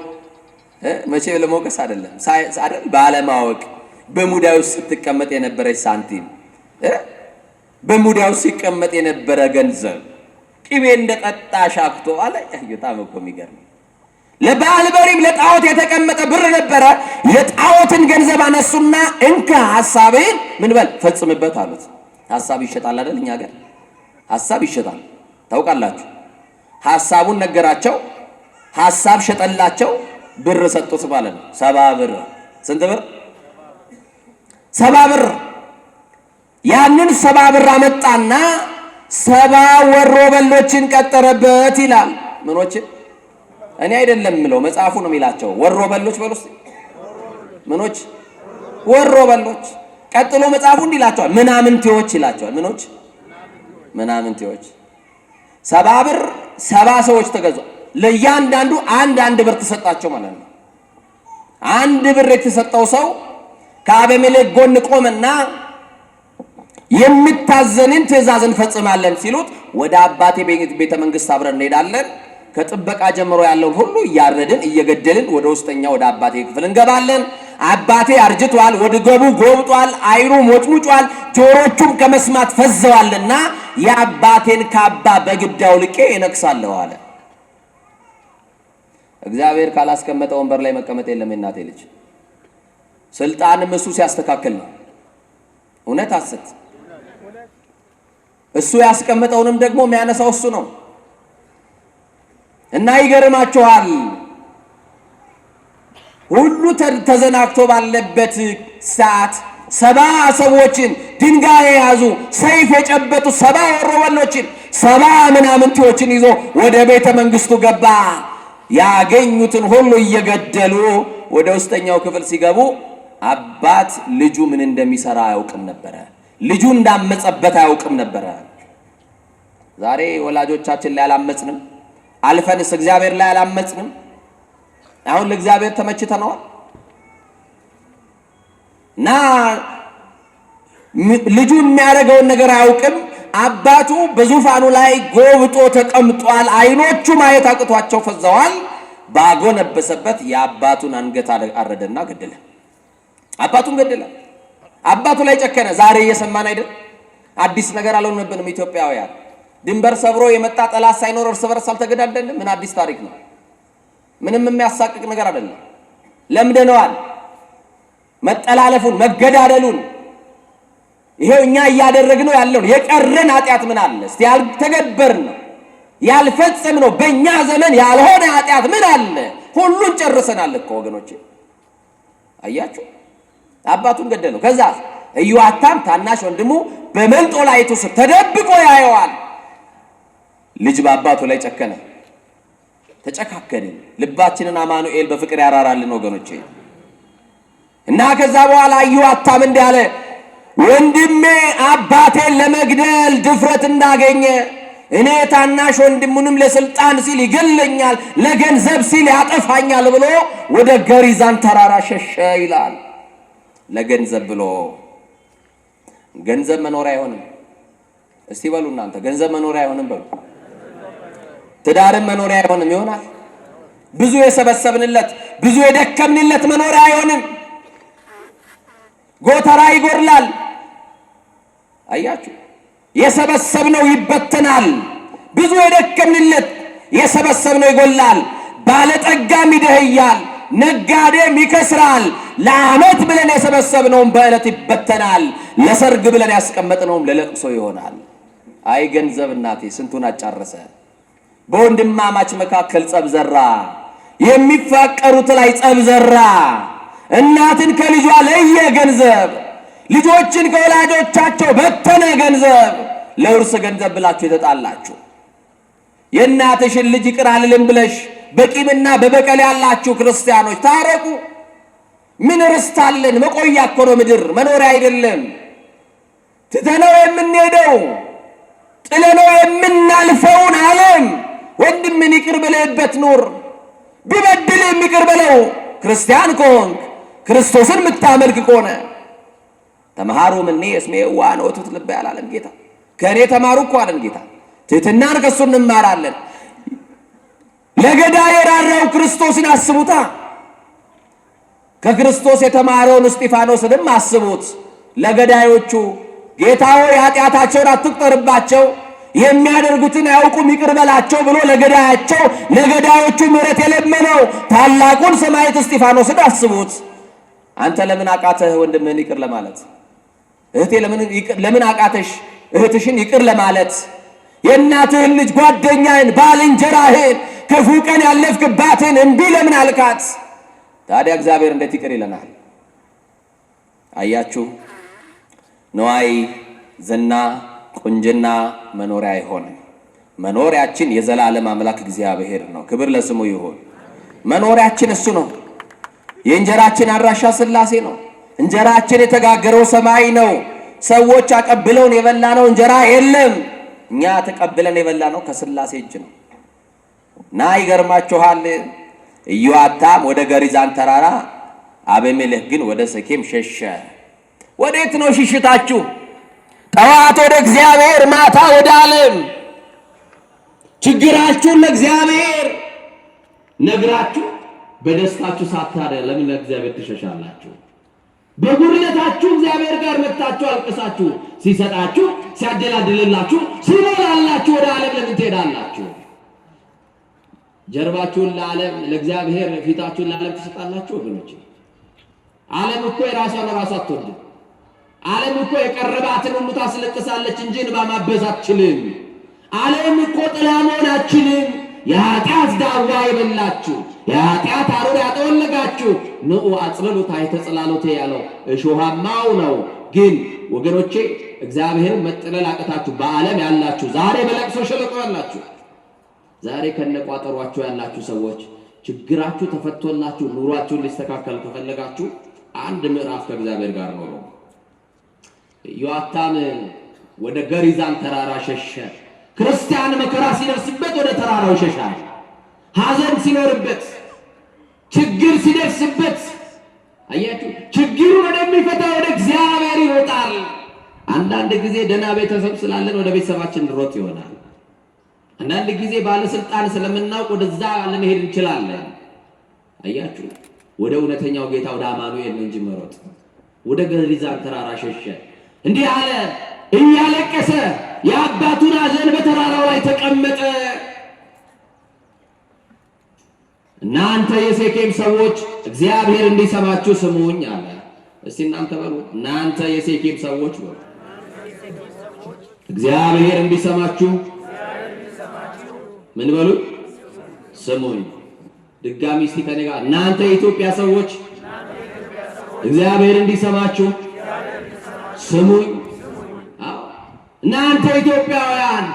መቼም ለሞገስ አይደለም አይደል፣ ባለማወቅ በሙዳይ ውስጥ ስትቀመጥ የነበረች ሳንቲም፣ በሙዳይ ውስጥ ሲቀመጥ የነበረ ገንዘብ ቅቤ እንደጠጣ ሻክቶ አለ። በጣም እኮ የሚገርም ለበአልበሪም ለጣዖት የተቀመጠ ብር ነበረ። የጣዖትን ገንዘብ አነሱና እንካ ሐሳቤን ምን በል ፈጽምበት አሉት። ሐሳብ ይሸጣል አይደል? እኛ ጋር ሐሳብ ይሸጣል ታውቃላችሁ። ሐሳቡን ነገራቸው፣ ሐሳብ ሸጠላቸው፣ ብር ሰጡት ማለት ነው። 70 ብር። ስንት ብር? 70 ብር። ያንን 70 ብር አመጣና 70 ወሮ በሎችን ቀጠረበት ይላል። ምኖችን? እኔ አይደለም የምለው መጽሐፉ ነው የሚላቸው። ወሮ በሎች በሉስ። ምኖች? ወሮ በሎች። ቀጥሎ መጽሐፉ እንዲላቸዋል ምናምንቴዎች ይላቸዋል። ምኖች? ምናምንቴዎች። 70 ብር 70 ሰዎች ተገዙ። ለእያንዳንዱ አንድ ብር ተሰጣቸው ማለት ነው። 1 ብር የተሰጠው ሰው ከአቤሜሌክ ጎን ቆመና የምታዘንን ትእዛዝ እንፈጽማለን ሲሉት ወደ አባቴ ቤተ መንግስት አብረን እንሄዳለን፣ ከጥበቃ ጀምሮ ያለውን ሁሉ እያረድን እየገደልን ወደ ውስጠኛ ወደ አባቴ ክፍል እንገባለን። አባቴ አርጅቷል፣ ወደ ገቡ ጎብጧል፣ አይኑ ሞጭሙጯል፣ ጆሮቹም ከመስማት ፈዘዋልና የአባቴን ካባ በግዳው ልቄ እነክሳለሁ አለ። እግዚአብሔር ካላስቀመጠ ወንበር ላይ መቀመጥ የለም። የእናቴ ልጅ ስልጣንም እሱ ሲያስተካክል ነው። እውነት ሐሰት? እሱ ያስቀመጠውንም ደግሞ የሚያነሳው እሱ ነው። እና ይገርማችኋል፣ ሁሉ ተዘናግቶ ባለበት ሰዓት 70 ሰዎችን ድንጋይ የያዙ ሰይፍ የጨበጡ 70 ወሮበሎችን 70 ምናምንቴዎችን ይዞ ወደ ቤተ መንግስቱ ገባ። ያገኙትን ሁሉ እየገደሉ ወደ ውስጠኛው ክፍል ሲገቡ አባት ልጁ ምን እንደሚሰራ አያውቅም ነበረ። ልጁ እንዳመጸበት አያውቅም ነበረ። ዛሬ ወላጆቻችን ላይ አላመጽንም፣ አልፈንስ እግዚአብሔር ላይ አላመጽንም። አሁን ለእግዚአብሔር ተመችተነዋል እና ልጁ የሚያደርገውን ነገር አያውቅም። አባቱ በዙፋኑ ላይ ጎብጦ ተቀምጧል። አይኖቹ ማየት አቅቷቸው ፈዘዋል። ባጎነበሰበት የአባቱን አንገት አረደና ገደለ። አባቱን ገደለ። አባቱ ላይ ጨከነ። ዛሬ እየሰማን አይደል? አዲስ ነገር አልሆነብንም። ኢትዮጵያውያን ድንበር ሰብሮ የመጣ ጠላት ሳይኖር እርስ በርስ አልተገዳደልንም። ምን አዲስ ታሪክ ነው? ምንም የሚያሳቅቅ ነገር አይደለም። ለምደነዋል መጠላለፉን፣ መገዳደሉን። ይሄው እኛ እያደረግነው ያለውን የቀረን ኃጢአት ምን አለ? እስቲ ያልተገበርነው ያልፈጸምነው በእኛ ዘመን ያልሆነ ኃጢአት ምን አለ? ሁሉን ጨርሰናል እኮ ወገኖቼ። አያችሁ፣ አባቱን ገደለው። ከዛ ኢዮአታም ታናሽ ወንድሙ በመንጦላይቱ ስር ተደብቆ ያየዋል። ልጅ በአባቱ ላይ ጨከነ። ተጨካከልን። ልባችንን አማኑኤል በፍቅር ያራራልን ወገኖቼ። እና ከዛ በኋላ ኢዮአታም እንዲህ አለ፣ ወንድሜ አባቴን ለመግደል ድፍረት እንዳገኘ እኔ ታናሽ ወንድሙንም ለስልጣን ሲል ይገለኛል፣ ለገንዘብ ሲል ያጠፋኛል ብሎ ወደ ገሪዛን ተራራ ሸሸ ይላል። ለገንዘብ ብሎ። ገንዘብ መኖሪያ አይሆንም። እስቲ በሉ እናንተ ገንዘብ መኖሪያ አይሆንም በሉ። ትዳርም መኖሪያ አይሆንም። ይሆናል። ብዙ የሰበሰብንለት ብዙ የደከምንለት መኖሪያ አይሆንም። ጎተራ ይጎርላል። አያችሁ፣ የሰበሰብነው ይበተናል። ብዙ የደከምንለት የሰበሰብነው ይጎላል። ባለጠጋም ይደህያል፣ ነጋዴም ይከስራል። ለዓመት ብለን የሰበሰብነውም በዕለት ይበተናል። ለሰርግ ብለን ያስቀመጥነውም ለለቅሶ ይሆናል። አይ ገንዘብ እናቴ ስንቱን አጫረሰ። በወንድማማች መካከል ጸብ ዘራ፣ የሚፋቀሩት ላይ ጸብ ዘራ። እናትን ከልጇ ለየ ገንዘብ፣ ልጆችን ከወላጆቻቸው በተነ ገንዘብ። ለውርስ ገንዘብ ብላችሁ የተጣላችሁ የእናትሽን ልጅ ይቅር አልልም ብለሽ በቂምና በበቀል ያላችሁ ክርስቲያኖች ታረቁ። ምን ርስት አለን? መቆያ እኮ ነው ምድር፣ መኖሪያ አይደለም። ትተነው የምንሄደው ጥለነው የምናልፈውን ዓለም ወንድምን ይቅር ብለህበት ኑር። ቢበድልህም ይቅር በለው። ክርስቲያን ከሆንክ ክርስቶስን የምታመልክ ከሆነ ተመሃሩ ምኔ እስሜ የዋህ ውእቱ ልበ ያላለም ጌታ። ከእኔ ተማሩ እኮ አለን ጌታ። ትሕትናን ከእሱ እንማራለን። ለገዳይ የራራው ክርስቶስን አስቡታ። ከክርስቶስ የተማረውን እስጢፋኖስንም አስቡት። ለገዳዮቹ ጌታ ሆይ ኃጢአታቸውን አትቁጠርባቸው፣ የሚያደርጉትን አያውቁም ይቅር በላቸው ብሎ ለገዳዮቹ ምሕረት የለመነው ታላቁን ሰማዕት እስጢፋኖስን አስቡት። አንተ ለምን አቃተህ ወንድምህን ይቅር ለማለት? እህቴ ለምን አቃተሽ እህትሽን ይቅር ለማለት? የእናትህን ልጅ ጓደኛህን፣ ባልንጀራህን፣ ክፉ ቀን ያለፍክባትን እምቢ ለምን አልካት? ታዲያ እግዚአብሔር እንዴት ይቅር ይለናል? አያችሁ፣ ነዋይ፣ ዝና፣ ቁንጅና መኖሪያ አይሆንም። መኖሪያችን የዘላለም አምላክ እግዚአብሔር ነው። ክብር ለስሙ ይሁን። መኖሪያችን እሱ ነው። የእንጀራችን አድራሻ ሥላሴ ነው። እንጀራችን የተጋገረው ሰማይ ነው። ሰዎች አቀብለውን የበላነው እንጀራ የለም። እኛ ተቀብለን የበላነው ከሥላሴ እጅ ነው። እና ይገርማችኋል፣ ኢዮአታም ወደ ገሪዛን ተራራ፣ አቤሜሌክ ግን ወደ ሴኬም ሸሸ። ወዴት ነው ሽሽታችሁ? ጠዋት ወደ እግዚአብሔር፣ ማታ ወደ ዓለም። ችግራችሁን ለእግዚአብሔር ነግራችሁ በደስታችሁ ሳታዲያ ለምን ለእግዚአብሔር ትሸሻላችሁ? በጉድለታችሁ እግዚአብሔር ጋር መጥታችሁ አልቅሳችሁ ሲሰጣችሁ፣ ሲያደላድልላችሁ፣ ሲሞላላችሁ ወደ ዓለም ለምን ትሄዳላችሁ? ጀርባችሁን ለዓለም ለእግዚአብሔር፣ ፊታችሁን ለዓለም ትሰጣላችሁ ወገኖች። ዓለም እኮ የራሷን ራሷ አትወድም። ዓለም እኮ የቀረባትን ሁሉ ታስለቅሳለች እንጂ እንባ ማበስ አትችልም። ዓለም እኮ ጥላ መሆን አትችልም። የኃጢአት ዳዋ የበላችሁ የኃጢአት አሩር ያጠወለጋችሁ ንዑ አጽልሉ ታሕተ ጽላሎቴ ያለው እሾሃማው ነው። ግን ወገኖቼ እግዚአብሔርን መጥለል አቅታችሁ በዓለም ያላችሁ፣ ዛሬ በለቅሶ ሸለቆ ያላችሁ፣ ዛሬ ከነቋጠሯችሁ ያላችሁ ሰዎች ችግራችሁ ተፈቶላችሁ ኑሯችሁን ሊስተካከል ከፈለጋችሁ አንድ ምዕራፍ ከእግዚአብሔር ጋር ኖሮ። ኢዮአታም ወደ ገሪዛን ተራራ ሸሸ። ክርስቲያን መከራ ሲደርስበት ወደ ተራራው ይሸሻል። ሐዘን ሲኖርበት፣ ችግር ሲደርስበት፣ አያችሁ ችግሩን ወደሚፈታ ወደ እግዚአብሔር ይሮጣል። አንዳንድ ጊዜ ደህና ቤተሰብ ስላለን ወደ ቤተሰባችን እንሮጥ ይሆናል። አንዳንድ ጊዜ ባለስልጣን ስለምናውቅ ወደዛ ልንሄድ እንችላለን። አያችሁ ወደ እውነተኛው ጌታ ወደ አማኑኤል እንጂ መሮጥ። ወደ ገሪዛን ተራራ ሸሸ። እንዲህ አለ እያለቀሰ፣ የአባቱን ሐዘን በተራራው ላይ ተቀመጠ። እናንተ የሴኬም ሰዎች እግዚአብሔር እንዲሰማችሁ ስሙኝ አለ። እስቲ እናንተ በሉ፣ እናንተ የሴኬም ሰዎች በሉ፣ እግዚአብሔር እንዲሰማችሁ ምን በሉ? ስሙኝ። ድጋሚ እስቲ ከኔ ጋር፣ እናንተ የኢትዮጵያ ሰዎች እግዚአብሔር እንዲሰማችሁ ስሙኝ። እናንተ ኢትዮጵያውያን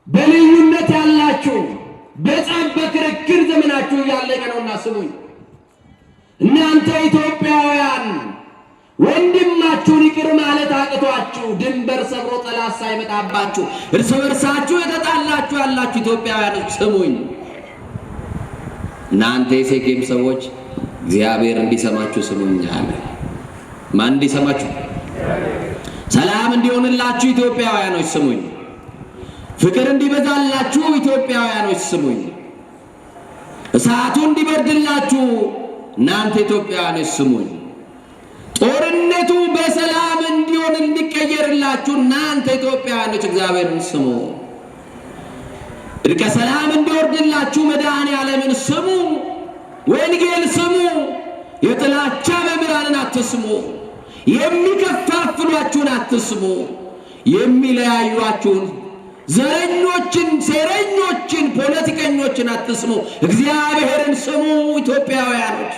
በልዩነት ያላችሁ በጸብ በክርክር ዘመናችሁ እያለቀ ነውና ስሙኝ። እናንተ ኢትዮጵያውያን ወንድማችሁን ይቅር ማለት አቅቷችሁ ድንበር ሰብሮ ጠላት ሳይመጣባችሁ እርስ በርሳችሁ የተጣላችሁ ያላችሁ ኢትዮጵያውያኖች ስሙኝ። እናንተ የሴኬም ሰዎች እግዚአብሔር እንዲሰማችሁ ስሙኝ አለ። ማን እንዲሰማችሁ? ሰላም እንዲሆንላችሁ ኢትዮጵያውያኖች ስሙኝ። ፍቅር እንዲበዛላችሁ ኢትዮጵያውያኖች ስሙኝ። እሳቱ እንዲበርድላችሁ እናንተ ኢትዮጵያውያኖች ስሙኝ። ጦርነቱ በሰላም እንዲሆን እንዲቀየርላችሁ እናንተ ኢትዮጵያውያኖች እግዚአብሔርን ስሙ። እርቀ ሰላም እንዲወርድላችሁ መድኃኔዓለምን ስሙ። ወንጌል ስሙ። የጥላቻ መምህራንን አትስሙ። የሚከፋፍሏችሁን አትስሙ። የሚለያዩአችሁን ዘረኞችን፣ ሴረኞችን፣ ፖለቲከኞችን አትስሙ፣ እግዚአብሔርን ስሙ። ኢትዮጵያውያኖች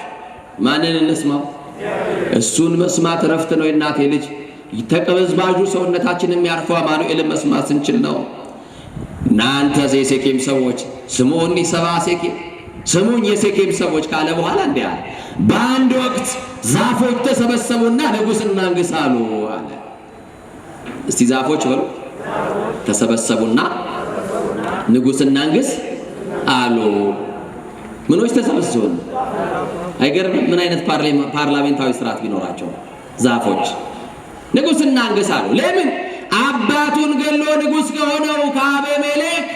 ማንን እንስማው? እሱን መስማት ረፍት ነው። የእናቴ ልጅ ተቀበዝባዡ ሰውነታችን የሚያርፈው አማኑኤልን መስማት ስንችል ነው። እናንተ የሴኬም ሰዎች ስሙኝ፣ ሰባ ሴኬም ስሙኝ የሴኬም ሰዎች ካለ በኋላ እንዲህ አለ፣ በአንድ ወቅት ዛፎች ተሰበሰቡና ንጉሥ እናንግሥ አሉ አለ። እስቲ ዛፎች በሉ ተሰበሰቡና ንጉሥ እናንግሥ አሉ። ምኖች ተሰበሰቡ? አይገርምም? ምን አይነት ፓርላሜንታዊ ስርዓት ቢኖራቸው ዛፎች ንጉሥ እናንግሥ አሉ። ለምን? አባቱን ገሎ ንጉሥ ከሆነው ከአቤሜሌክ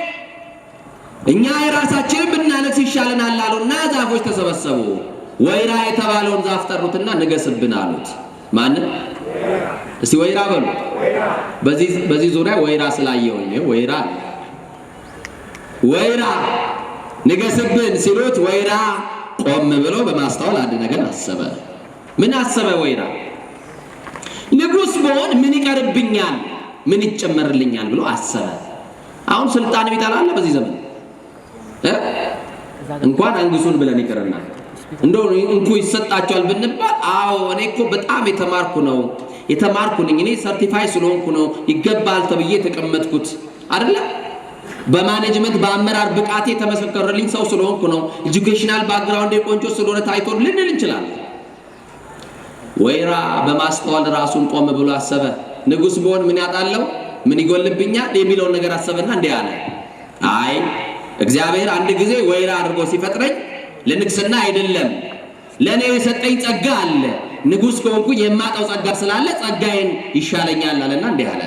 እኛ የራሳችንን ብናነግስ ይሻለናል አሉና ዛፎች ተሰበሰቡ። ወይራ የተባለውን ዛፍ ጠሩትና ንገስብን አሉት። ማንን? እስቲ ወይራ በሉ። በዚህ ዙሪያ ወይራ ስላየውኝ ወይራ ንገስብን ሲሉት ወይራ ቆም ብሎ በማስተዋል አንድ ነገር አሰበ። ምን አሰበ ወይራ? ንጉሥ ብሆን ምን ይቀርብኛል፣ ምን ይጨመርልኛል ብሎ አሰበ። አሁን ስልጣን ቢጠላለ በዚህ ዘመን እንኳን አንግሱን ብለን ይቀርና እንደው እንኩ ይሰጣቸዋል ብንባል፣ አዎ እኔ እኮ በጣም የተማርኩ ነኝ፣ እኔ ሰርቲፋይ ስለሆንኩ ነው ይገባል ተብዬ ተቀመጥኩት አይደለ? በማኔጅመንት በአመራር ብቃቴ የተመሰከረልኝ ሰው ስለሆንኩ ነው፣ ኤጁኬሽናል ባክግራውንድ ቆንጆ ስለሆነ ታይቶ ልንል እንችላለን። ወይራ በማስተዋል ራሱን ቆም ብሎ አሰበ። ንጉሥ ብሆን ምን ያጣለው፣ ምን ይጎልብኛል የሚለውን ነገር አሰበና እንዲህ አለ፣ አይ እግዚአብሔር አንድ ጊዜ ወይራ አድርጎ ሲፈጥረኝ ለንግስና አይደለም፣ ለኔ የሰጠኝ ጸጋ አለ። ንጉሥ ከሆንኩኝ የማጣው ጸጋ ስላለ ጸጋዬን ይሻለኛል አለና እንዲህ አለ፣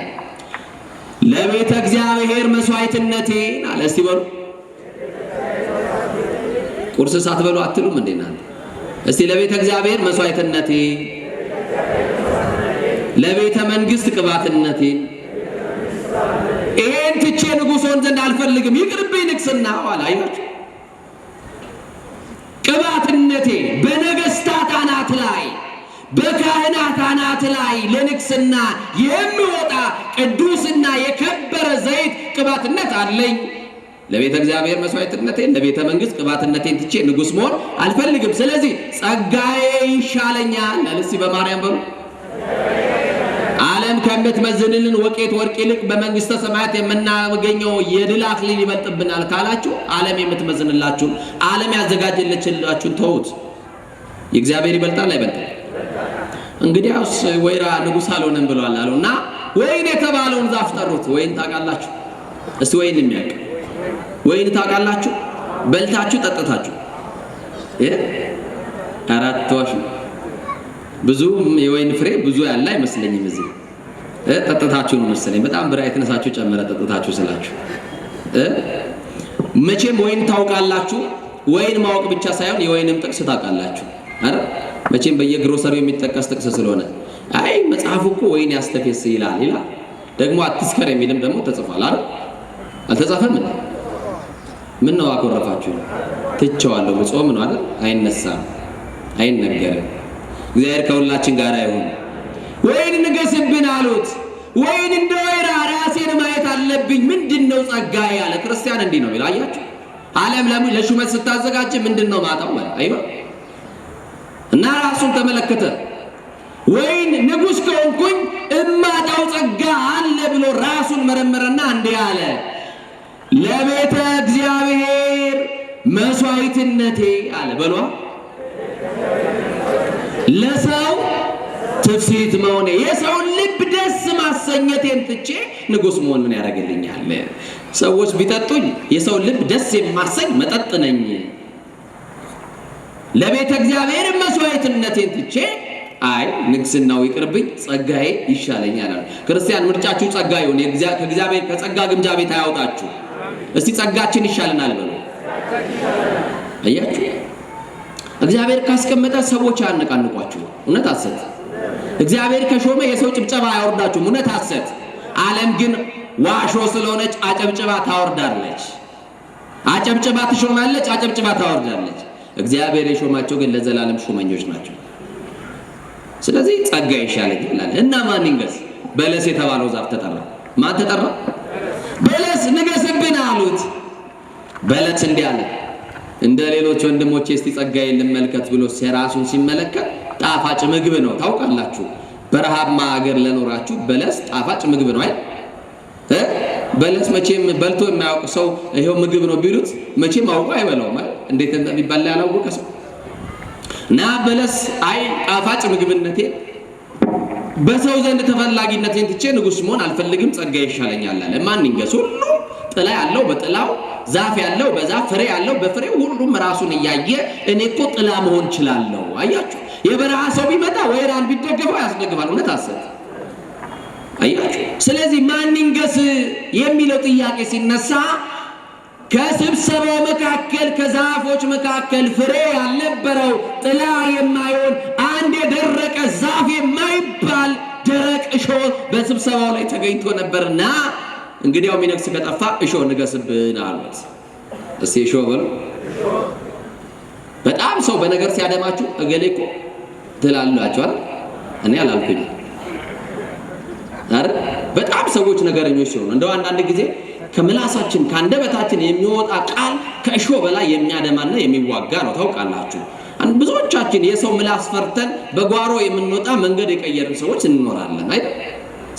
ለቤተ እግዚአብሔር መስዋዕትነቴን አለ። እስቲ በሉ፣ ቁርስ ሳትበሉ አትሉም እንዴ እናንተ? እስቲ ለቤተ እግዚአብሔር መስዋዕትነቴ፣ ለቤተ መንግስት ቅባትነቴ፣ ይሄን ትቼ ንጉሥ ሆን ዘንድ አልፈልግም፣ ይቅርብኝ ንግስና አለ። አያችሁ፣ ቅባትነቴ በነገስታት አናት ላይ በካህናት አናት ላይ ለንግስና የሚወጣ ቅዱስና የከበረ ዘይት ቅባትነት አለኝ። ለቤተ እግዚአብሔር መስዋዕትነቴን ለቤተ መንግስት ቅባትነቴን ትቼ ንጉሥ መሆን አልፈልግም። ስለዚህ ጸጋዬ ይሻለኛል። ለልሲ በማርያም በሉ። ዓለም ከምትመዝንልን ወቄት ወርቅ ይልቅ በመንግስተ ሰማያት የምናገኘው የድል አክሊል ይበልጥብናል ካላችሁ ዓለም የምትመዝንላችሁን ዓለም ያዘጋጀለችላችሁን ተውት። የእግዚአብሔር ይበልጣል አይበልጥም? እንግዲያውስ ወይራ ንጉሥ አልሆነም ብሏል አሉና ወይን የተባለውን ዛፍ ጠሩት። ወይን ታውቃላችሁ? እስቲ ወይን የሚያውቅ ወይን ታውቃላችሁ? በልታችሁ ጠጥታችሁ አራት ዋሽ ብዙ የወይን ፍሬ ብዙ ያለ አይመስለኝም። እዚህ ጠጥታችሁ ነው መሰለኝ። በጣም ብራይትነሳችሁ ጨመረ ጠጥታችሁ ስላችሁ። መቼም ወይን ታውቃላችሁ። ወይን ማወቅ ብቻ ሳይሆን የወይንም ጥቅስ ታውቃላችሁ አይደል? መቼም በየግሮሰሪው የሚጠቀስ ጥቅስ ስለሆነ አይ መጽሐፉ እኮ ወይን ያስተፈስ ይላል ደግሞ አትስከር የሚልም ደግሞ ተጽፏል አይደል? አልተጻፈም እንዴ? ምን ነው አኮረፋችሁ? ትቼዋለሁ ጾም ነው አይደል? አይነሳም፣ አይነገርም። እግዚአብሔር ከሁላችን ጋር ይሁን። ወይን ንገስብን አሉት። ወይን እንደ ወይራ ራሴን ማየት አለብኝ። ምንድነው ጸጋዬ ያለ ክርስቲያን እንዲህ ነው ይላል። አያችሁ፣ ዓለም ለሹመት ስታዘጋጅ ምንድነው ማጣው ማለት አይባ እና ራሱን ተመለከተ። ወይን ንጉሥ ከሆንኩኝ እማጣው ጸጋ አለ ብሎ ራሱን መረመረና እንዲህ አለ፣ ለቤተ እግዚአብሔር መስዋዕትነቴ አለ በሏ ለሰው ትፍሲት መሆኔ የሰውን ልብ ደስ ማሰኘቴን ትቼ ንጉሥ መሆን ምን ያደርግልኛል? ሰዎች ቢጠጡኝ የሰውን ልብ ደስ የማሰኝ መጠጥ ነኝ። ለቤተ እግዚአብሔር መስዋዕትነቴን ትቼ አይ ንግስናው ይቅርብኝ ጸጋዬ ይሻለኛል። ክርስቲያን ምርጫችሁ ጸጋ ይሁን። ከእግዚአብሔር ከጸጋ ግምጃ ቤት አያውጣችሁ። እስቲ ጸጋችን ይሻለናል በሉ። አያችሁ፣ እግዚአብሔር ካስቀመጠ ሰዎች አያነቃንቋችሁ። እውነት ሐሰት? እግዚአብሔር ከሾመ የሰው ጭብጨባ አያወርዳችሁም። እውነት ሐሰት? ዓለም ግን ዋሾ ስለሆነች አጨብጭባ ታወርዳለች። አጨብጭባ ትሾማለች፣ አጨብጭባ ታወርዳለች። እግዚአብሔር የሾማቸው ግን ለዘላለም ሹመኞች ናቸው። ስለዚህ ጸጋ ይሻለኛል እና ማን ይንገስ? በለስ የተባለው ዛፍ ተጠራ። ማን ተጠራ? በለስ ንገስብን አሉት። በለስ እንዲህ አለ፣ እንደ ሌሎች ወንድሞቼ እስቲ ጸጋዬን ልመልከት ብሎ ራሱን ሲመለከት ጣፋጭ ምግብ ነው። ታውቃላችሁ፣ በረሃማ ሀገር ለኖራችሁ በለስ ጣፋጭ ምግብ ነው አይደል? በለስ መቼም በልቶ የማያውቅ ሰው ይሄው ምግብ ነው ቢሉት መቼም አውቆ አይበላውም አይደል? እንዴት እንደሚበላ ያላወቀ ሰው እና በለስ አይ ጣፋጭ ምግብነቴ በሰው ዘንድ ተፈላጊነቴን ትቼ ንጉስ መሆን አልፈልግም፣ ጸጋ ይሻለኛል አለ። ማን ይንገስ? ሁሉ ጥላ ያለው በጥላው፣ ዛፍ ያለው በዛፍ፣ ፍሬ ያለው በፍሬው፣ ሁሉም ራሱን እያየ እኔ እኮ ጥላ መሆን እችላለሁ። አያችሁ፣ የበረሃ ሰው ቢመጣ ወይራን ቢደገፈው ያስደግፋል። እውነት አሰት አያችሁ። ስለዚህ ማን ይንገስ የሚለው ጥያቄ ሲነሳ ከስብሰባው መካከል ከዛፎች መካከል ፍሬ ያልነበረው ጥላ የማይሆን አንድ የደረቀ ዛፍ የማይባል ደረቅ እሾህ በስብሰባው ላይ ተገኝቶ ነበርና እንግዲያው ሚነክስ ከጠፋ እሾህ ንገስብን አሉት። እስቲ እሾህ በሉ። በጣም ሰው በነገር ሲያደማችሁ እገሌ እኮ ትላላችሁ አይደል? እኔ አላልኩኝ አይደል? በጣም ሰዎች ነገረኞች ሲሆኑ እንደው አንዳንድ ጊዜ ከምላሳችን ከአንደበታችን የሚወጣ ቃል ከእሾህ በላይ የሚያደማና የሚዋጋ ነው። ታውቃላችሁ፣ ብዙዎቻችን የሰው ምላስ ፈርተን በጓሮ የምንወጣ መንገድ የቀየርን ሰዎች እንኖራለን አይደል?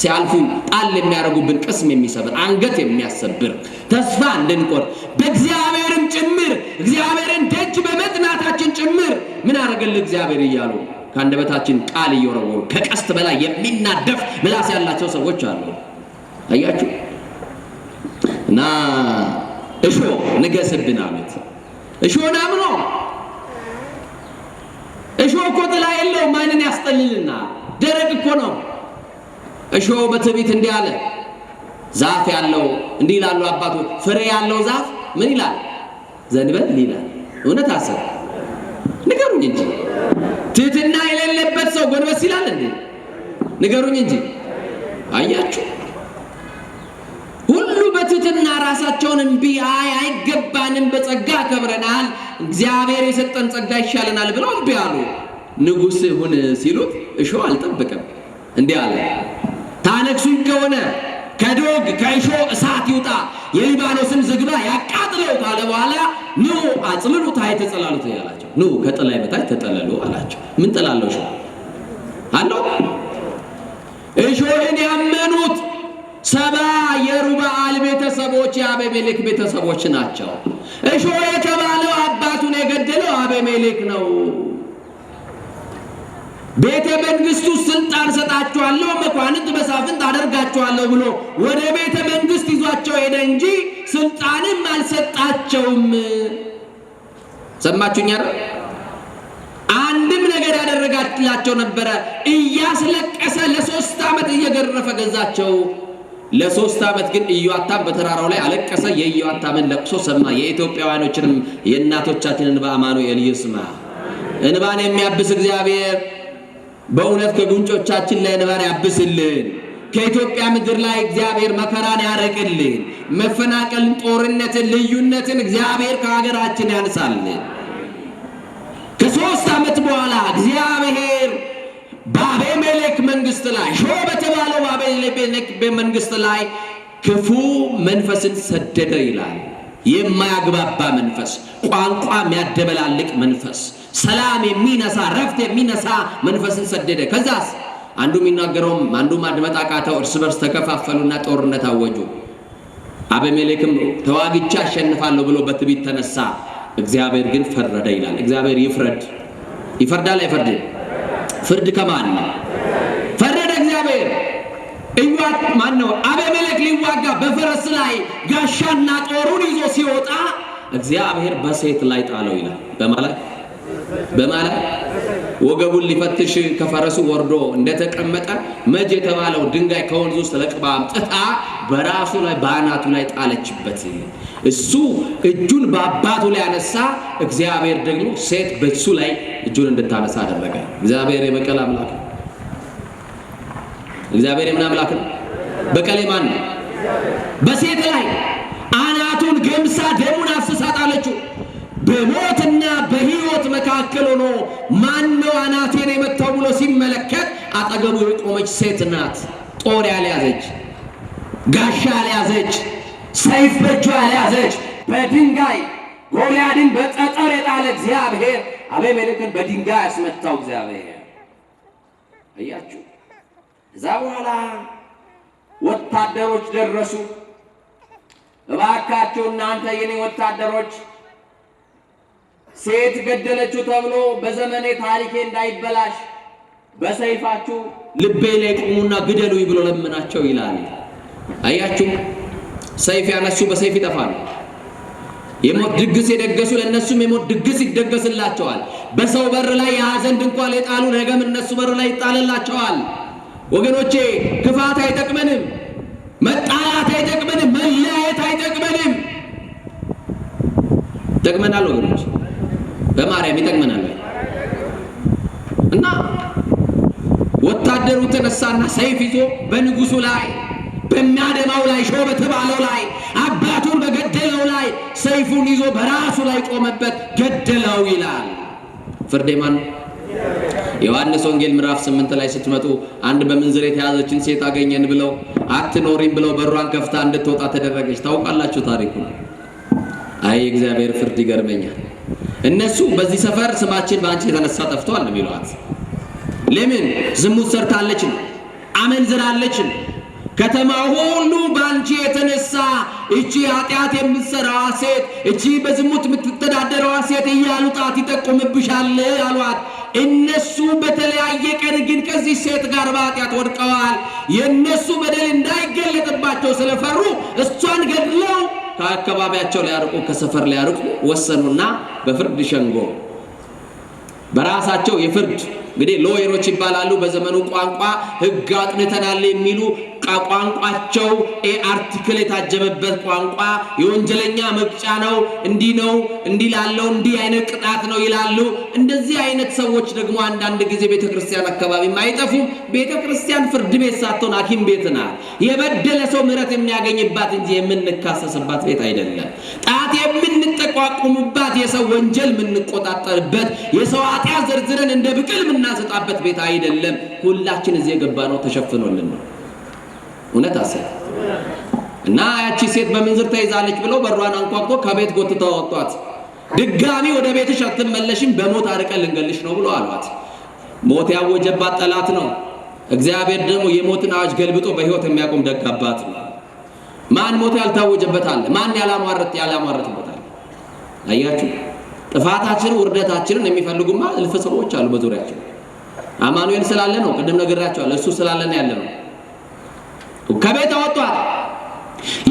ሲያልፉ ጣል የሚያደርጉብን ቅስም የሚሰብር አንገት የሚያሰብር ተስፋ እንድንቆርጥ በእግዚአብሔርም ጭምር እግዚአብሔርን ደጅ በመጥናታችን ጭምር ምን አደረገልን እግዚአብሔር እያሉ ከአንደበታችን ቃል እየወረወሩ ከቀስት በላይ የሚናደፍ ምላስ ያላቸው ሰዎች አሉ። አያችሁ። እና እሾህ ንገስብን አሉት። እሾህን አምኖ እሾህ እኮ ጥላ የለው ማንን ያስጠልልና ደረቅ እኮ ነው። እሾህ በትዕቢት እንዲህ አለ። ዛፍ ያለው እንዲህ ይላሉ አባቶች፣ ፍሬ ያለው ዛፍ ምን ይላል? ዘንበል ይላል። እውነት አሰብ ንገሩኝ እንጂ ትህትና የሌለበት ሰው ጎንበስ ይላል እንዴ? ንገሩኝ እንጂ። አያችሁ፣ ሁሉ በትህትና ራሳቸውን እምቢ አይገባንም፣ በጸጋ ከብረናል፣ እግዚአብሔር የሰጠን ጸጋ ይሻለናል ብለው እምቢ አሉ። ንጉሥ ሁን ሲሉት እሾህ አልጠበቀም። እንዲህ አለ፣ ታነግሱኝ ከሆነ ከዶግ ከእሾህ እሳት ይውጣ፣ የሊባኖስን ዝግባ ያቃጥለው ካለ በኋላ ኑ አጽልሉ ታሕተ ጸላሉት ያላቸው፣ ኑ ከጥላይ በታች ተጠለሉ አላቸው። ምን ጥላለው? እሾህ አለው። እሾህን ያመኑት 70 የሩበአል ቤተሰቦች የአቤሜሌክ ቤተሰቦች ናቸው። እሾህ የተባለው አባቱን የገደለው አቤሜሌክ ነው። ቤተ መንግስቱ ስልጣን ሰጣቸዋለሁ፣ መኳንንት መሳፍንት አደርጋቸዋለሁ ብሎ ወደ ቤተ መንግስት ይዟቸው ሄደ እንጂ ስልጣንም አልሰጣቸውም። ሰማችሁኝ አይደል? አንድም ነገር ያደረጋላቸው ነበረ። እያስለቀሰ ለ3 ዓመት እየገረፈ ገዛቸው። ለ3 ዓመት ግን ኢዮአታም በተራራው ላይ አለቀሰ። የኢዮአታምን ለቅሶ ሰማ። የኢትዮጵያውያኖችንም የእናቶቻችንን እንባ አማኑኤል ይስማ። እንባን የሚያብስ እግዚአብሔር በእውነት ከጉንጮቻችን ላይ እንባን ያብስልን። ከኢትዮጵያ ምድር ላይ እግዚአብሔር መከራን ያርቅልን። መፈናቀልን፣ ጦርነትን፣ ልዩነትን እግዚአብሔር ከሀገራችን ያንሳልን። ከ3 ዓመት በኋላ እግዚአብሔር በአቤሜሌክ መንግስት ላይ እሾህ በተባለው በአቤሜሌክ መንግስት ላይ ክፉ መንፈስን ሰደደ ይላል። የማያግባባ መንፈስ፣ ቋንቋ የሚያደበላልቅ መንፈስ፣ ሰላም የሚነሳ ረፍት የሚነሳ መንፈስን ሰደደ። ከዛስ አንዱ የሚናገረውም አንዱ ማድመጥ አቃተው። እርስ በርስ ተከፋፈሉና ጦርነት አወጁ። አቤሜሌክም ተዋግቻ አሸንፋለሁ ብሎ በትዕቢት ተነሳ። እግዚአብሔር ግን ፈረደ ይላል። እግዚአብሔር ይፍረድ። ይፈርዳል አይፈርድም? ፍርድ ከማን ነው? ፈረደ እግዚአብሔር። ማን ነው? አቤሜሌክ ሊዋጋ በፈረስ ላይ ጋሻና ጦሩን ይዞ ሲወጣ እግዚአብሔር በሴት ላይ ጣለው ይላል። በማለት ወገቡን ሊፈትሽ ከፈረሱ ወርዶ እንደተቀመጠ መጅ የተባለው ድንጋይ ከወንዝ ውስጥ ለቅማ አምጥታ በራሱ ላይ በአናቱ ላይ ጣለችበት። እሱ እጁን በአባቱ ላይ ያነሳ፣ እግዚአብሔር ደግሞ ሴት በሱ ላይ እጁን እንድታነሳ አደረገ። እግዚአብሔር የበቀል አምላክ ነው። እግዚአብሔር የምን አምላክ ነው? በቀል ማን ነው? በሴት ላይ አናቱን ገምሳ ደሙን አፍስሳ ጣለችው። በሞትና በሕይወት መካከል ሆኖ ማን ነው አናቴን የመታው ብሎ ሲመለከት አጠገቡ የቆመች ሴት ናት፣ ጦር ያልያዘች። ጋሻ ያልያዘች፣ ሰይፍ በእጇ ያልያዘች፣ በድንጋይ ጎልያድን በጠጠር የጣለ እግዚአብሔር አቤሜሌክን በድንጋይ ያስመታው እግዚአብሔር። አያችሁ። እዛ በኋላ ወታደሮች ደረሱ። እባካችሁ እናንተ የኔ ወታደሮች ሴት ገደለችው ተብሎ በዘመኔ ታሪኬ እንዳይበላሽ በሰይፋችሁ ልቤ ላይ ቆሙና ግደሉኝ ብሎ ለምናቸው ይላል። አያችሁ። ሰይፍ ያነሱ በሰይፍ ይጠፋሉ። የሞት ድግስ የደገሱ ለነሱም የሞት ድግስ ይደገስላቸዋል። በሰው በር ላይ የሐዘን ድንኳን የጣሉ ነገም እነሱ በር ላይ ይጣልላቸዋል። ወገኖቼ ክፋት አይጠቅመንም፣ መጣላት አይጠቅመንም፣ መለያየት አይጠቅመንም። ይጠቅመናል ወገኖች፣ በማርያም ይጠቅመናል። እና ወታደሩ ተነሳና ሰይፍ ይዞ በንጉሱ ላይ በሚያደማው ላይ ሾህ በተባለው ላይ አባቱን በገደለው ላይ ሰይፉን ይዞ በራሱ ላይ ቆመበት፣ ገደለው ይላል። ፍርድ ማን? ዮሐንስ ወንጌል ምዕራፍ 8 ላይ ስትመጡ አንድ በምንዝር የተያዘችን ሴት አገኘን ብለው አትኖሪም ብለው በሯን ከፍታ እንድትወጣ ተደረገች። ታውቃላችሁ ታሪኩን። አይ እግዚአብሔር ፍርድ ይገርመኛል። እነሱ በዚህ ሰፈር ስማችን በአንቺ የተነሳ ጠፍቷል ነው የሚሏት። ለምን? ዝሙት ሰርታለች ነው፣ አመንዝራለች ነው። ከተማው ሁሉ ባንቺ የተነሳ እቺ ኃጢአት የምትሰራዋ ሴት፣ እቺ በዝሙት የምትተዳደረዋ ሴት እያሉ ጣት ይጠቁምብሻል አሏት። እነሱ በተለያየ ቀን ግን ከዚህ ሴት ጋር በኃጢአት ወድቀዋል። የእነሱ በደል እንዳይገለጥባቸው ስለፈሩ እሷን ገድለው ከአካባቢያቸው ሊያርቁ ከሰፈር ሊያርቁ ወሰኑና በፍርድ ሸንጎ በራሳቸው የፍርድ እንግዲህ ሎየሮች ይባላሉ በዘመኑ ቋንቋ ሕግ አጥንተናል የሚሉ ቋንቋቸው አርቲክል የታጀበበት ቋንቋ የወንጀለኛ መቅጫ ነው። እንዲህ ነው እንዲህ ላለው እንዲህ አይነት ቅጣት ነው ይላሉ። እንደዚህ አይነት ሰዎች ደግሞ አንዳንድ ጊዜ ቤተክርስቲያን አካባቢ አይጠፉም። ቤተክርስቲያን ፍርድ ቤት ሳትሆን ሐኪም ቤት ናት። የበደለ ሰው ምሕረት የሚያገኝባት እንጂ የምንካሰስባት ቤት አይደለም። ጣት የምንጠቋቁምባት፣ የሰው ወንጀል የምንቆጣጠርበት፣ የሰው ኃጢአት ዘርዝረን እንደ ብቅል የምናሰጣበት ቤት አይደለም። ሁላችን እዚህ የገባ ነው ተሸፍኖልን ነው። እውነት አሰብ እና ያቺ ሴት በምንዝር ተይዛለች ብለው በሯን አንኳኩቶ ከቤት ጎትተው አወጧት። ድጋሚ ወደ ቤትሽ አትመለሽም፣ በሞት አርቀን ልንገልሽ ነው ብሎ አሏት። ሞት ያወጀባት ጠላት ነው። እግዚአብሔር ደግሞ የሞትን አዋጅ ገልብጦ በሕይወት የሚያቆም ደግ አባት ነው። ማን ሞት ያልታወጀበታል? ማን ያላማረትበታል? አያችሁ። ጥፋታችንን ውርደታችንን የሚፈልጉማ እልፍ ሰዎች አሉ በዙሪያችን። አማኑኤል ስላለ ነው፣ ቅድም ነግራቸዋለሁ። እሱ ስላለ ነው ያለ ነው። ከቤት አወጧት።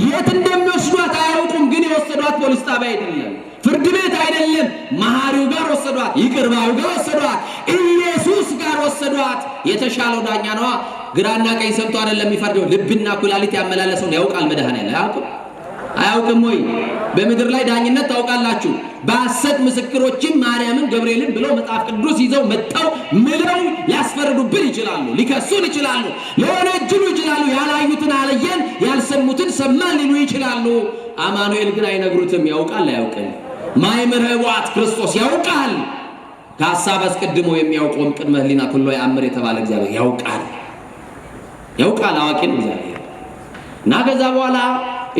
የት እንደሚወስዷት አያውቁም። ግን የወሰዷት ፖሊስ ጣቢያ አይደለም፣ ፍርድ ቤት አይደለም፣ መሐሪው ጋር ወሰዷት፣ ይቅርባው ጋር ወሰዷት፣ ኢየሱስ ጋር ወሰዷት። የተሻለው ዳኛ ነዋ። ግራና ቀኝ ሰምቶ አይደለም የሚፈርደው። ልብና ኩላሊት ያመላለሰውን ያውቃል መድኃኔዓለም። አያውቅም ወይ? በምድር ላይ ዳኝነት ታውቃላችሁ። በሐሰት ምስክሮችም ማርያምን ገብርኤልን ብለው መጽሐፍ ቅዱስ ይዘው መጣው ምለው ሊያስፈርዱብን ይችላሉ፣ ሊከሱን ይችላሉ፣ ሊወነጅሉ ይችላሉ። ያላዩትን አለየን፣ ያልሰሙትን ሰማን ሊሉ ይችላሉ። አማኑኤል ግን አይነግሩትም። ያውቃል አያውቅም? ማይምር ኅቡዓት ክርስቶስ ያውቃል። ከሐሳብ አስቀድሞ የሚያውቀውም ቅድመ ሕሊና ኩሎ ያአምር የተባለ እግዚአብሔር ያውቃል። አዋቂ ነው እግዚአብሔር። እና ከዛ በኋላ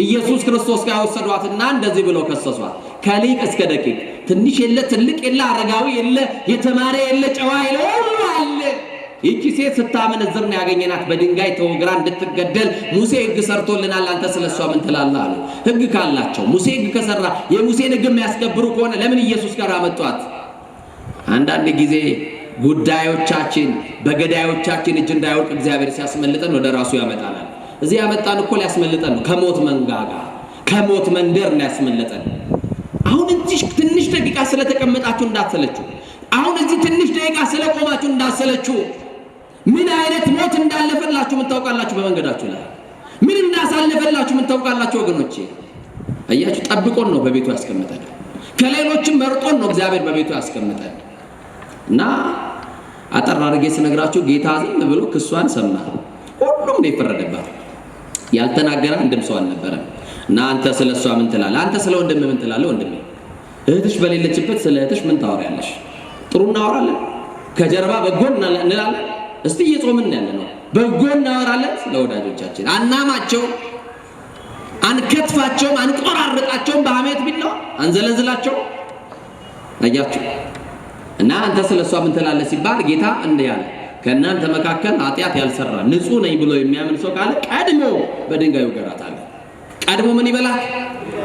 ኢየሱስ ክርስቶስ ጋር ወሰዷትና እንደዚህ ብለው ከሰሷት። ከሊቅ እስከ ደቂቅ፣ ትንሽ የለ ትልቅ የለ አረጋዊ የለ የተማረ የለ ጨዋ የለ ሁሉ አለ። ይቺ ሴት ስታመነዝር ነው ያገኘናት። በድንጋይ ተወግራ እንድትገደል ሙሴ ሕግ ሰርቶልናል። አንተ ስለሷ ምን ትላለህ አሉ። ሕግ ካላቸው ሙሴ ሕግ ከሰራ የሙሴን ሕግ የሚያስከብሩ ከሆነ ለምን ኢየሱስ ጋር አመጧት? አንዳንድ ጊዜ ጉዳዮቻችን በገዳዮቻችን እጅ እንዳይወድቅ እግዚአብሔር ሲያስመልጠን ወደ ራሱ ያመጣናል። እዚህ ያመጣን እኮ ሊያስመልጠን ነው። ከሞት መንጋጋ ከሞት መንደር ነው ያስመልጠን። አሁን እዚህ ትንሽ ደቂቃ ስለተቀመጣችሁ እንዳትሰለችሁ። አሁን እዚህ ትንሽ ደቂቃ ስለቆማችሁ እንዳትሰለችሁ። ምን አይነት ሞት እንዳለፈላችሁ ምን ታውቃላችሁ? በመንገዳችሁ ላይ ምን እንዳሳለፈላችሁ ምን ታውቃላችሁ? ወገኖቼ አያችሁ፣ ጠብቆን ነው በቤቱ ያስቀምጠን። ከሌሎችም መርጦን ነው እግዚአብሔር በቤቱ ያስቀምጠን። እና አጠር አድርጌ ስነግራችሁ ጌታ ዝም ብሎ ክሷን ሰማ። ሁሉም ነው የፈረደባት። ያልተናገረ አንድም ሰው አልነበረም። እና አንተ ስለሷ ምን ትላለህ? አንተ ስለ ወንድም ምን ትላለህ? ወንድሜ እህትሽ በሌለችበት ስለ እህትሽ ምን ታወሪያለሽ? ጥሩ እናወራለን፣ ከጀርባ በጎ እንላለን። እስቲ እየጾምን ያለ ነው፣ በጎ እናወራለን ስለ ወዳጆቻችን። አናማቸው አንከትፋቸውም፣ አንቆራርጣቸውም፣ በሐሜት ቢላዋ አንዘለዝላቸው። አያችሁ እና አንተ ስለሷ ምን ትላለህ ሲባል ጌታ እንዲህ ያለ ከእናንተ መካከል ኃጢአት ያልሰራ ንጹሕ ነኝ ብሎ የሚያምን ሰው ካለ ቀድሞ በድንጋዩ ገራት አለ። ቀድሞ ምን ይበላት?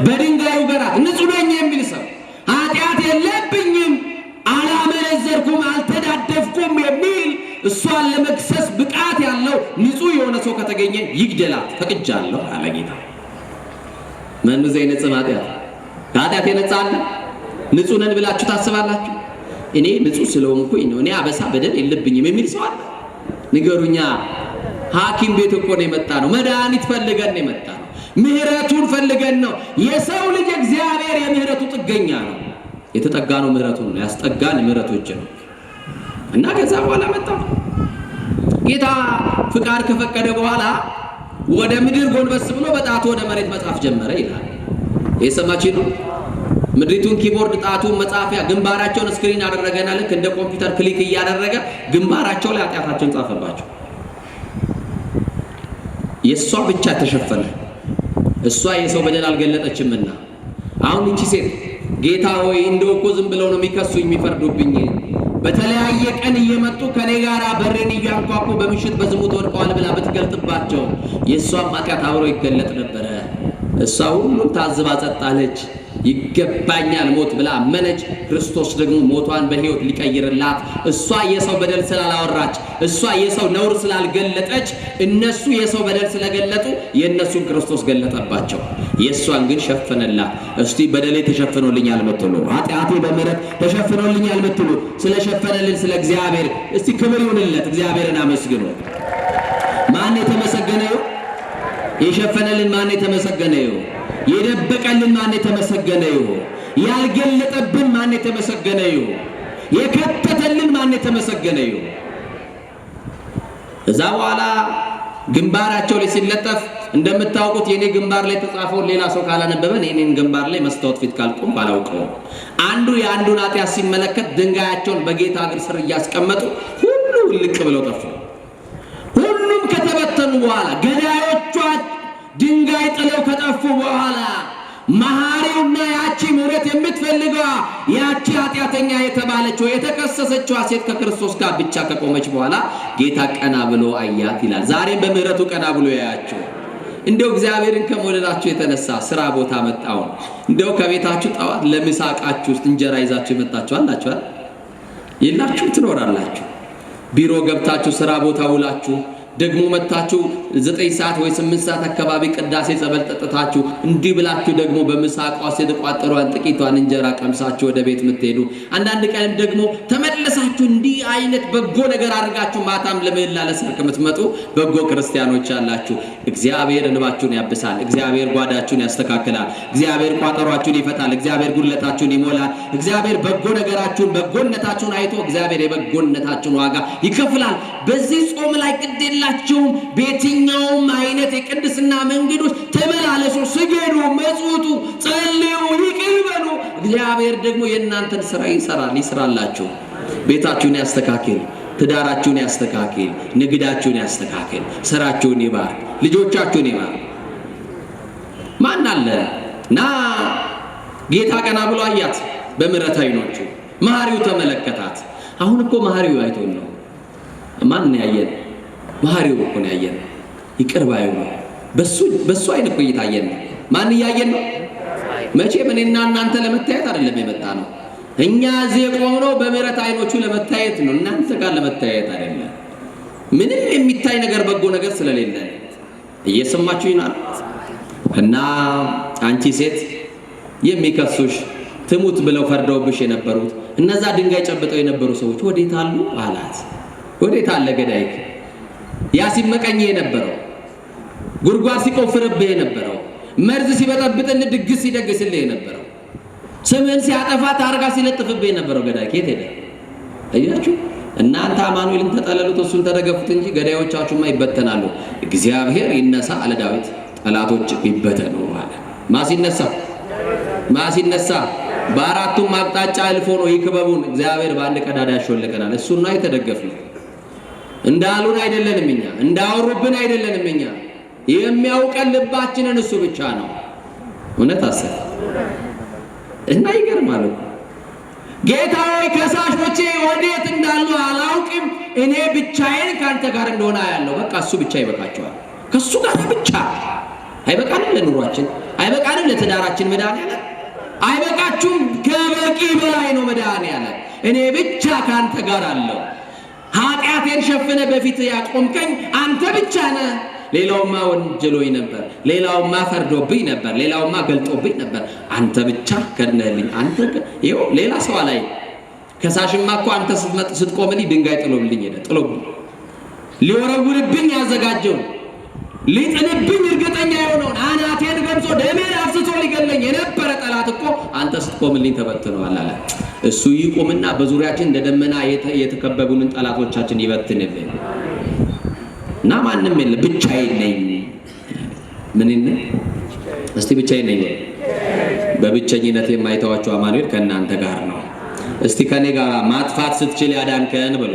በድንጋዩ ገራት። ንጹሕ ነኝ የሚል ሰው ኃጢአት የለብኝም፣ አላመነዘርኩም፣ አልተዳደፍኩም የሚል እሷን ለመክሰስ ብቃት ያለው ንጹሕ የሆነ ሰው ከተገኘ ይግደላት፣ ፈቅጃለሁ አለ ጌታ። ማን ነው ዘይነጽ ኃጢአት የነጻ አለ? ንጹሕ ነን ብላችሁ ታስባላችሁ? እኔ ንጹሕ ስለሆንኩኝ ነው፣ እኔ አበሳ በደል የለብኝም የሚል ሰው አለ? ንገሩኛ። ሐኪም ቤት እኮ ነው የመጣ ነው፣ መድኃኒት ፈልገን ነው የመጣ ነው፣ ምህረቱን ፈልገን ነው። የሰው ልጅ እግዚአብሔር የምህረቱ ጥገኛ ነው። የተጠጋ ነው ምህረቱን ነው ያስጠጋን ምህረቶች ነው። እና ከዛ በኋላ መጣ ጌታ ፍቃድ ከፈቀደ በኋላ ወደ ምድር ጎንበስ ብሎ በጣቱ ወደ መሬት መጻፍ ጀመረ ይላል። የሰማችሁ ነው። ምድሪቱን ኪቦርድ ጣቱን መጻፊያ ግንባራቸውን ስክሪን አደረገና ልክ እንደ ኮምፒውተር ክሊክ እያደረገ ግንባራቸው ላይ ኃጢአታቸውን ጻፈባቸው። የሷ ብቻ ተሸፈነ። እሷ የሰው በደል አልገለጠችምና አሁን እቺ ሴት ጌታ ሆይ እንደው እኮ ዝም ብለው ነው የሚከሱኝ የሚፈርዱብኝ፣ በተለያየ ቀን እየመጡ ከኔ ጋር በሬን እያንኳኩ በምሽት በዝሙት ወድቀዋል ብላ ብትገልጥባቸው የሷም ኃጢአት አብሮ ይገለጥ ነበረ። እሷ ሁሉን ታዝባ ጸጣለች። ይገባኛል ሞት ብላ አመነች። ክርስቶስ ደግሞ ሞቷን በሕይወት ሊቀይርላት እሷ የሰው በደል ስላላወራች፣ እሷ የሰው ነውር ስላልገለጠች፣ እነሱ የሰው በደል ስለገለጡ የእነሱን ክርስቶስ ገለጠባቸው። የእሷን ግን ሸፈነላት። እስቲ በደሌ ተሸፍኖልኛል ምትሉ፣ ኃጢአቴ በምሕረት ተሸፍኖልኛል ምትሉ፣ ስለሸፈነልን ስለ እግዚአብሔር እስቲ ክብር ይሁንለት። እግዚአብሔርን አመስግኑ። ማን የተመሰገነው? የሸፈነልን ማን የተመሰገነው? የደበቀልን ማን የተመሰገነው? ያልገለጠብን ማን የተመሰገነው? የከተተልን ማን የተመሰገነው? እዛ በኋላ ግንባራቸው ላይ ሲለጠፍ እንደምታውቁት የኔ ግንባር ላይ ተጻፈው ሌላ ሰው ካላነበበን የኔን ግንባር ላይ መስታወት ፊት ካልቆም ባላውቀው አንዱ የአንዱን ኃጢአት ሲመለከት ድንጋያቸውን በጌታ እግር ስር እያስቀመጡ ሁሉ ልቅ ብለው ጠፉ። ሁሉም ከተበተኑ በኋላ ገዳዮቿ ድንጋይ ጥለው ከጠፉ በኋላ መሐሪውና ያቺ ምሕረት የምትፈልገው ያቺ ኃጢአተኛ የተባለችው የተከሰሰችው ሴት ከክርስቶስ ጋር ብቻ ከቆመች በኋላ ጌታ ቀና ብሎ አያት ይላል። ዛሬም በምህረቱ ቀና ብሎ ያያቸው። እንደው እግዚአብሔርን ከመውደዳችሁ የተነሳ ስራ ቦታ መጣው እንደው ከቤታችሁ ጠዋት ለምሳቃችሁ ውስጥ እንጀራ ይዛችሁ መጣችሁ አላችሁ አይደል? የላችሁ ትኖራላችሁ። ቢሮ ገብታችሁ ስራ ቦታ ውላችሁ ደግሞ መጣችሁ 9 ሰዓት ወይ 8 ሰዓት አካባቢ ቅዳሴ ጸበል ጠጥታችሁ እንዲህ ብላችሁ ደግሞ በምሳቋ የተቋጠሯን ጥቂቷን እንጀራ ቀምሳችሁ ወደ ቤት የምትሄዱ፣ አንዳንድ ቀን ደግሞ ተመለሳችሁ እንዲህ አይነት በጎ ነገር አድርጋችሁ ማታም ለምህላ ለሰርክ የምትመጡ በጎ ክርስቲያኖች አላችሁ። እግዚአብሔር እንባችሁን ያብሳል። እግዚአብሔር ጓዳችሁን ያስተካክላል። እግዚአብሔር ቋጠሯችሁን ይፈታል። እግዚአብሔር ጉድለታችሁን ይሞላል። እግዚአብሔር በጎ ነገራችሁን በጎነታችሁን አይቶ እግዚአብሔር የበጎነታችሁን ዋጋ ይከፍላል። በዚህ ጾም ላይ ቅድላ በየትኛውም አይነት የቅድስና መንገዶች ተመላለሱ፣ ስገዱ፣ መጽውቱ፣ ጸልዩ፣ ይቅር በሉ። እግዚአብሔር ደግሞ የእናንተን ስራ ይሰራላችሁ። ቤታችሁን ያስተካክል፣ ትዳራችሁን ያስተካክል፣ ንግዳችሁን ያስተካክል፣ ስራችሁን ይባርክ፣ ልጆቻችሁን ይባርክ። ማን አለ ና ጌታ ቀና ብሎ አያት በምሕረት አይኖቹ። መሐሪው ተመለከታት። አሁን እኮ መሐሪው አይቶን ነው። ማን ያየን? መሐሪው እኮ ነው ያየን። ይቅር ባዩ ነው። በሱ አይን እኮ እየታየን ነው። ማን እያየን ነው? መቼም እኔና እናንተ ለመታየት አይደለም የመጣ ነው። እኛ እዚህ የቆምነው በምሕረት አይኖቹ ለመታየት ነው። እናንተ ጋር ለመታየት አይደለም። ምንም የሚታይ ነገር በጎ ነገር ስለሌለ እየሰማችሁ ይናል። እና አንቺ ሴት የሚከሱሽ ትሙት ብለው ፈርደውብሽ የነበሩት እነዛ ድንጋይ ጨብጠው የነበሩ ሰዎች ወዴት አሉ አላት። ወዴት አለ ገዳይክ? ያ ሲመቀኝ የነበረው ጉድጓድ ሲቆፍርብህ የነበረው መርዝ ሲበጠብጥልህ ድግስ ሲደግስልህ የነበረው ስምህን ሲያጠፋ ታርጋ ሲለጥፍብህ የነበረው ገዳይ ከየት ሄደ? አያችሁ? እናንተ አማኑኤልን ተጠለሉት፣ እሱን ተደገፉት እንጂ ገዳዮቻችሁማ ይበተናሉ። እግዚአብሔር ይነሳ አለ ዳዊት፣ ጠላቶች ይበተኑ አለ። ማሲነሳ በአራቱም አቅጣጫ አልፎ ነው ይክበቡን። እግዚአብሔር በአንድ ቀዳዳ ያሾልከናል። እሱን ነው የተደገፍነው። እንዳሉን አይደለንም እኛ፣ እንዳወሩብን አይደለንም እኛ። የሚያውቀን ልባችንን እሱ ብቻ ነው። እውነት አሰብ እና ይገርማል። ጌታ ሆይ ከሳሾቼ ወዴት እንዳሉ አላውቅም፣ እኔ ብቻዬን ካንተ ጋር እንደሆነ ያለው በቃ እሱ ብቻ ይበቃቸዋል። ከሱ ጋር ብቻ አይበቃንም? ለኑሯችን አይበቃንም? ለትዳራችን መድኃኒዓለም አይበቃችሁም? ከበቂ በላይ ነው መድኃኒዓለም። እኔ ብቻ ካንተ ጋር አለው። ኃጢአቴን ሸፍነ በፊት ያቆምከኝ አንተ ብቻ ነህ። ሌላውማ ወንጀሎኝ ነበር፣ ሌላውማ ፈርዶብኝ ነበር፣ ሌላውማ ገልጦብኝ ነበር። አንተ ብቻ ከድነህልኝ። አንተ ይኸው ሌላ ሰው ላይ ከሳሽማ እኮ አንተ ስትቆምልኝ ድንጋይ ጥሎብልኝ ሄደ። ጥሎብኝ ሊወረውርብኝ ያዘጋጀውን ሊጥልብኝ እርግጠኛ የሆነውን አናቴን ገብቶ ደሜን አፍስሶ ሊገለኝ የነበረ ጠላት እኮ አንተ ስትቆምልኝ ተበትነዋል አለ። እሱ ይቆምና በዙሪያችን እንደ ደመና የተከበቡንን ጠላቶቻችን ይበትንልን እና ማንም የለ ብቻዬን ነኝ። ምን ነው እስቲ ብቻዬን ነኝ። በብቸኝነት የማይተዋቸው አማኑኤል ከእናንተ ጋር ነው። እስቲ ከኔ ጋር ማጥፋት ስትችል ያዳንከን በሉ።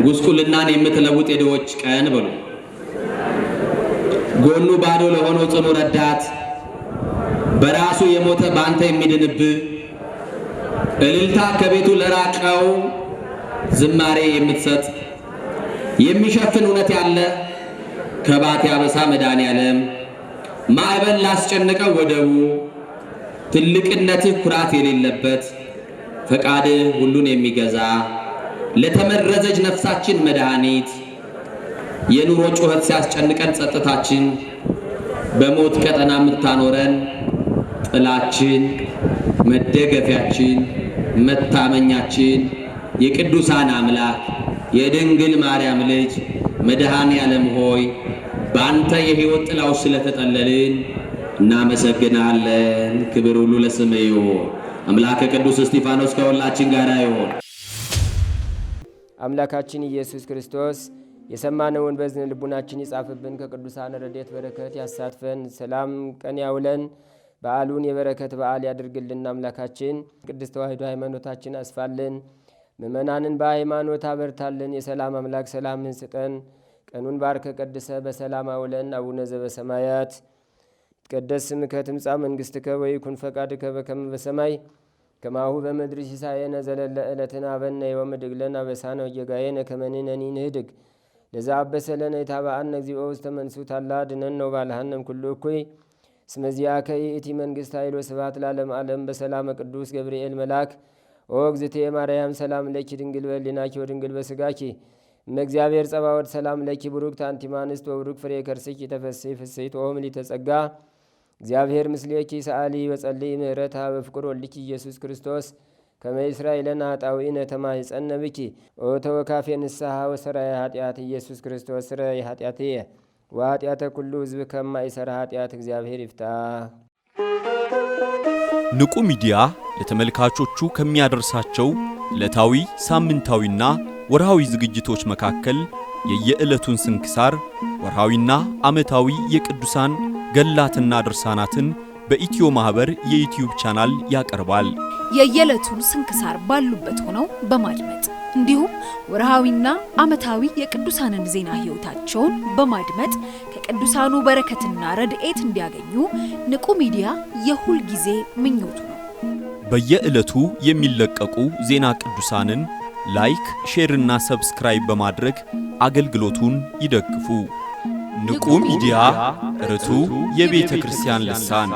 ጉስቁልናን የምትለውጥ የድሆች ቀን በሉ። ጎኑ ባዶ ለሆነው ጽኑ ረዳት በራሱ የሞተ ባንተ የሚድንብህ እልልታ ከቤቱ ለራቀው ዝማሬ የምትሰጥ የሚሸፍን እውነት ያለ ከባቴ አበሳ መድኃኒዓለም ማዕበል ላስጨነቀው ወደቡ ትልቅነትህ ኩራት የሌለበት ፈቃድህ ሁሉን የሚገዛ ለተመረዘች ነፍሳችን መድኃኒት የኑሮ ጩኸት ሲያስጨንቀን ጸጥታችን በሞት ቀጠና የምታኖረን ጥላችን መደገፊያችን መታመኛችን የቅዱሳን አምላክ የድንግል ማርያም ልጅ መድኃኒዓለም ሆይ በአንተ የሕይወት ጥላው ስለተጠለልን እናመሰግናለን። ክብር ሁሉ ለስምህ ይሁን። አምላከ ቅዱስ እስጢፋኖስ ከሁላችን ጋር ይሁን። አምላካችን ኢየሱስ ክርስቶስ የሰማነውን በዝን ልቡናችን ይጻፍብን፣ ከቅዱሳን ረድኤት በረከት ያሳትፈን፣ ሰላም ቀን ያውለን፣ በዓሉን የበረከት በዓል ያድርግልን። አምላካችን ቅድስት ተዋሕዶ ሃይማኖታችን አስፋልን፣ ምእመናንን በሃይማኖት አበርታልን። የሰላም አምላክ ሰላምን ስጠን። ቀኑን ባርከ ቀድሰ በሰላም አውለን። አቡነ ዘበሰማያት ይትቀደስ ስምከ ትምጻእ መንግሥትከ ወይኩን ፈቃድከ በከመ በሰማይ ከማሁ በምድር ሲሳየነ ዘለለ ዕለትነ ሀበነ ዮም ወኅድግ ለነ አበሳነ ወጌጋየነ ከመ ንሕነኒ ንኅድግ ለዘአበሰለነ ኢታብአነ እግዚኦ ውስተ መንሱት አላ አድኅነነ ወባልሐነ እምኩሉ እኩይ እስመ ዚአከ ይእቲ መንግሥት ኃይል ወስብሐት ለዓለመ ዓለም። በሰላመ ቅዱስ ገብርኤል መልአክ ኦ እግዝእትየ ማርያም ሰላም ለኪ ድንግል በሕሊናኪ ወድንግል በሥጋኪ እመ እግዚአብሔር ጸባኦት ሰላም ለኪ ቡሩክት አንቲ እምአንስት ወቡሩክ ፍሬ ከርሥኪ ተፈሥሒ ፍሥሕት ኦ ምልዕተ ጸጋ እግዚአብሔር ምስሌኪ ሰአሊ በጸልይ ምህረታ በፍቅር ወልኪ ኢየሱስ ክርስቶስ ከመ ይስራኤለነ ኃጣውኢነ ተማኅፀነ ብኪ ኦ ተወካፌ ንስሐ ወሰራይ ኃጢአት ኢየሱስ ክርስቶስ ስረይ ኃጢአትየ ወኃጢአተ ኩሉ ሕዝብ ከማይሠራ ኃጢአት እግዚአብሔር ይፍታ። ንቁ ሚዲያ ለተመልካቾቹ ከሚያደርሳቸው ዕለታዊ ሳምንታዊና ወርሃዊ ዝግጅቶች መካከል የየዕለቱን ስንክሳር ወርሃዊና ዓመታዊ የቅዱሳን ገላትና ድርሳናትን በኢትዮ ማህበር የዩቲዩብ ቻናል ያቀርባል። የየዕለቱን ስንክሳር ባሉበት ሆነው በማድመጥ እንዲሁም ወርሃዊና ዓመታዊ የቅዱሳንን ዜና ሕይወታቸውን በማድመጥ ከቅዱሳኑ በረከትና ረድኤት እንዲያገኙ ንቁ ሚዲያ የሁል ጊዜ ምኞቱ ነው። በየዕለቱ የሚለቀቁ ዜና ቅዱሳንን ላይክ፣ ሼርና ሰብስክራይብ በማድረግ አገልግሎቱን ይደግፉ። ንቁ ሚዲያ ርቱ የቤተ ክርስቲያን ልሳን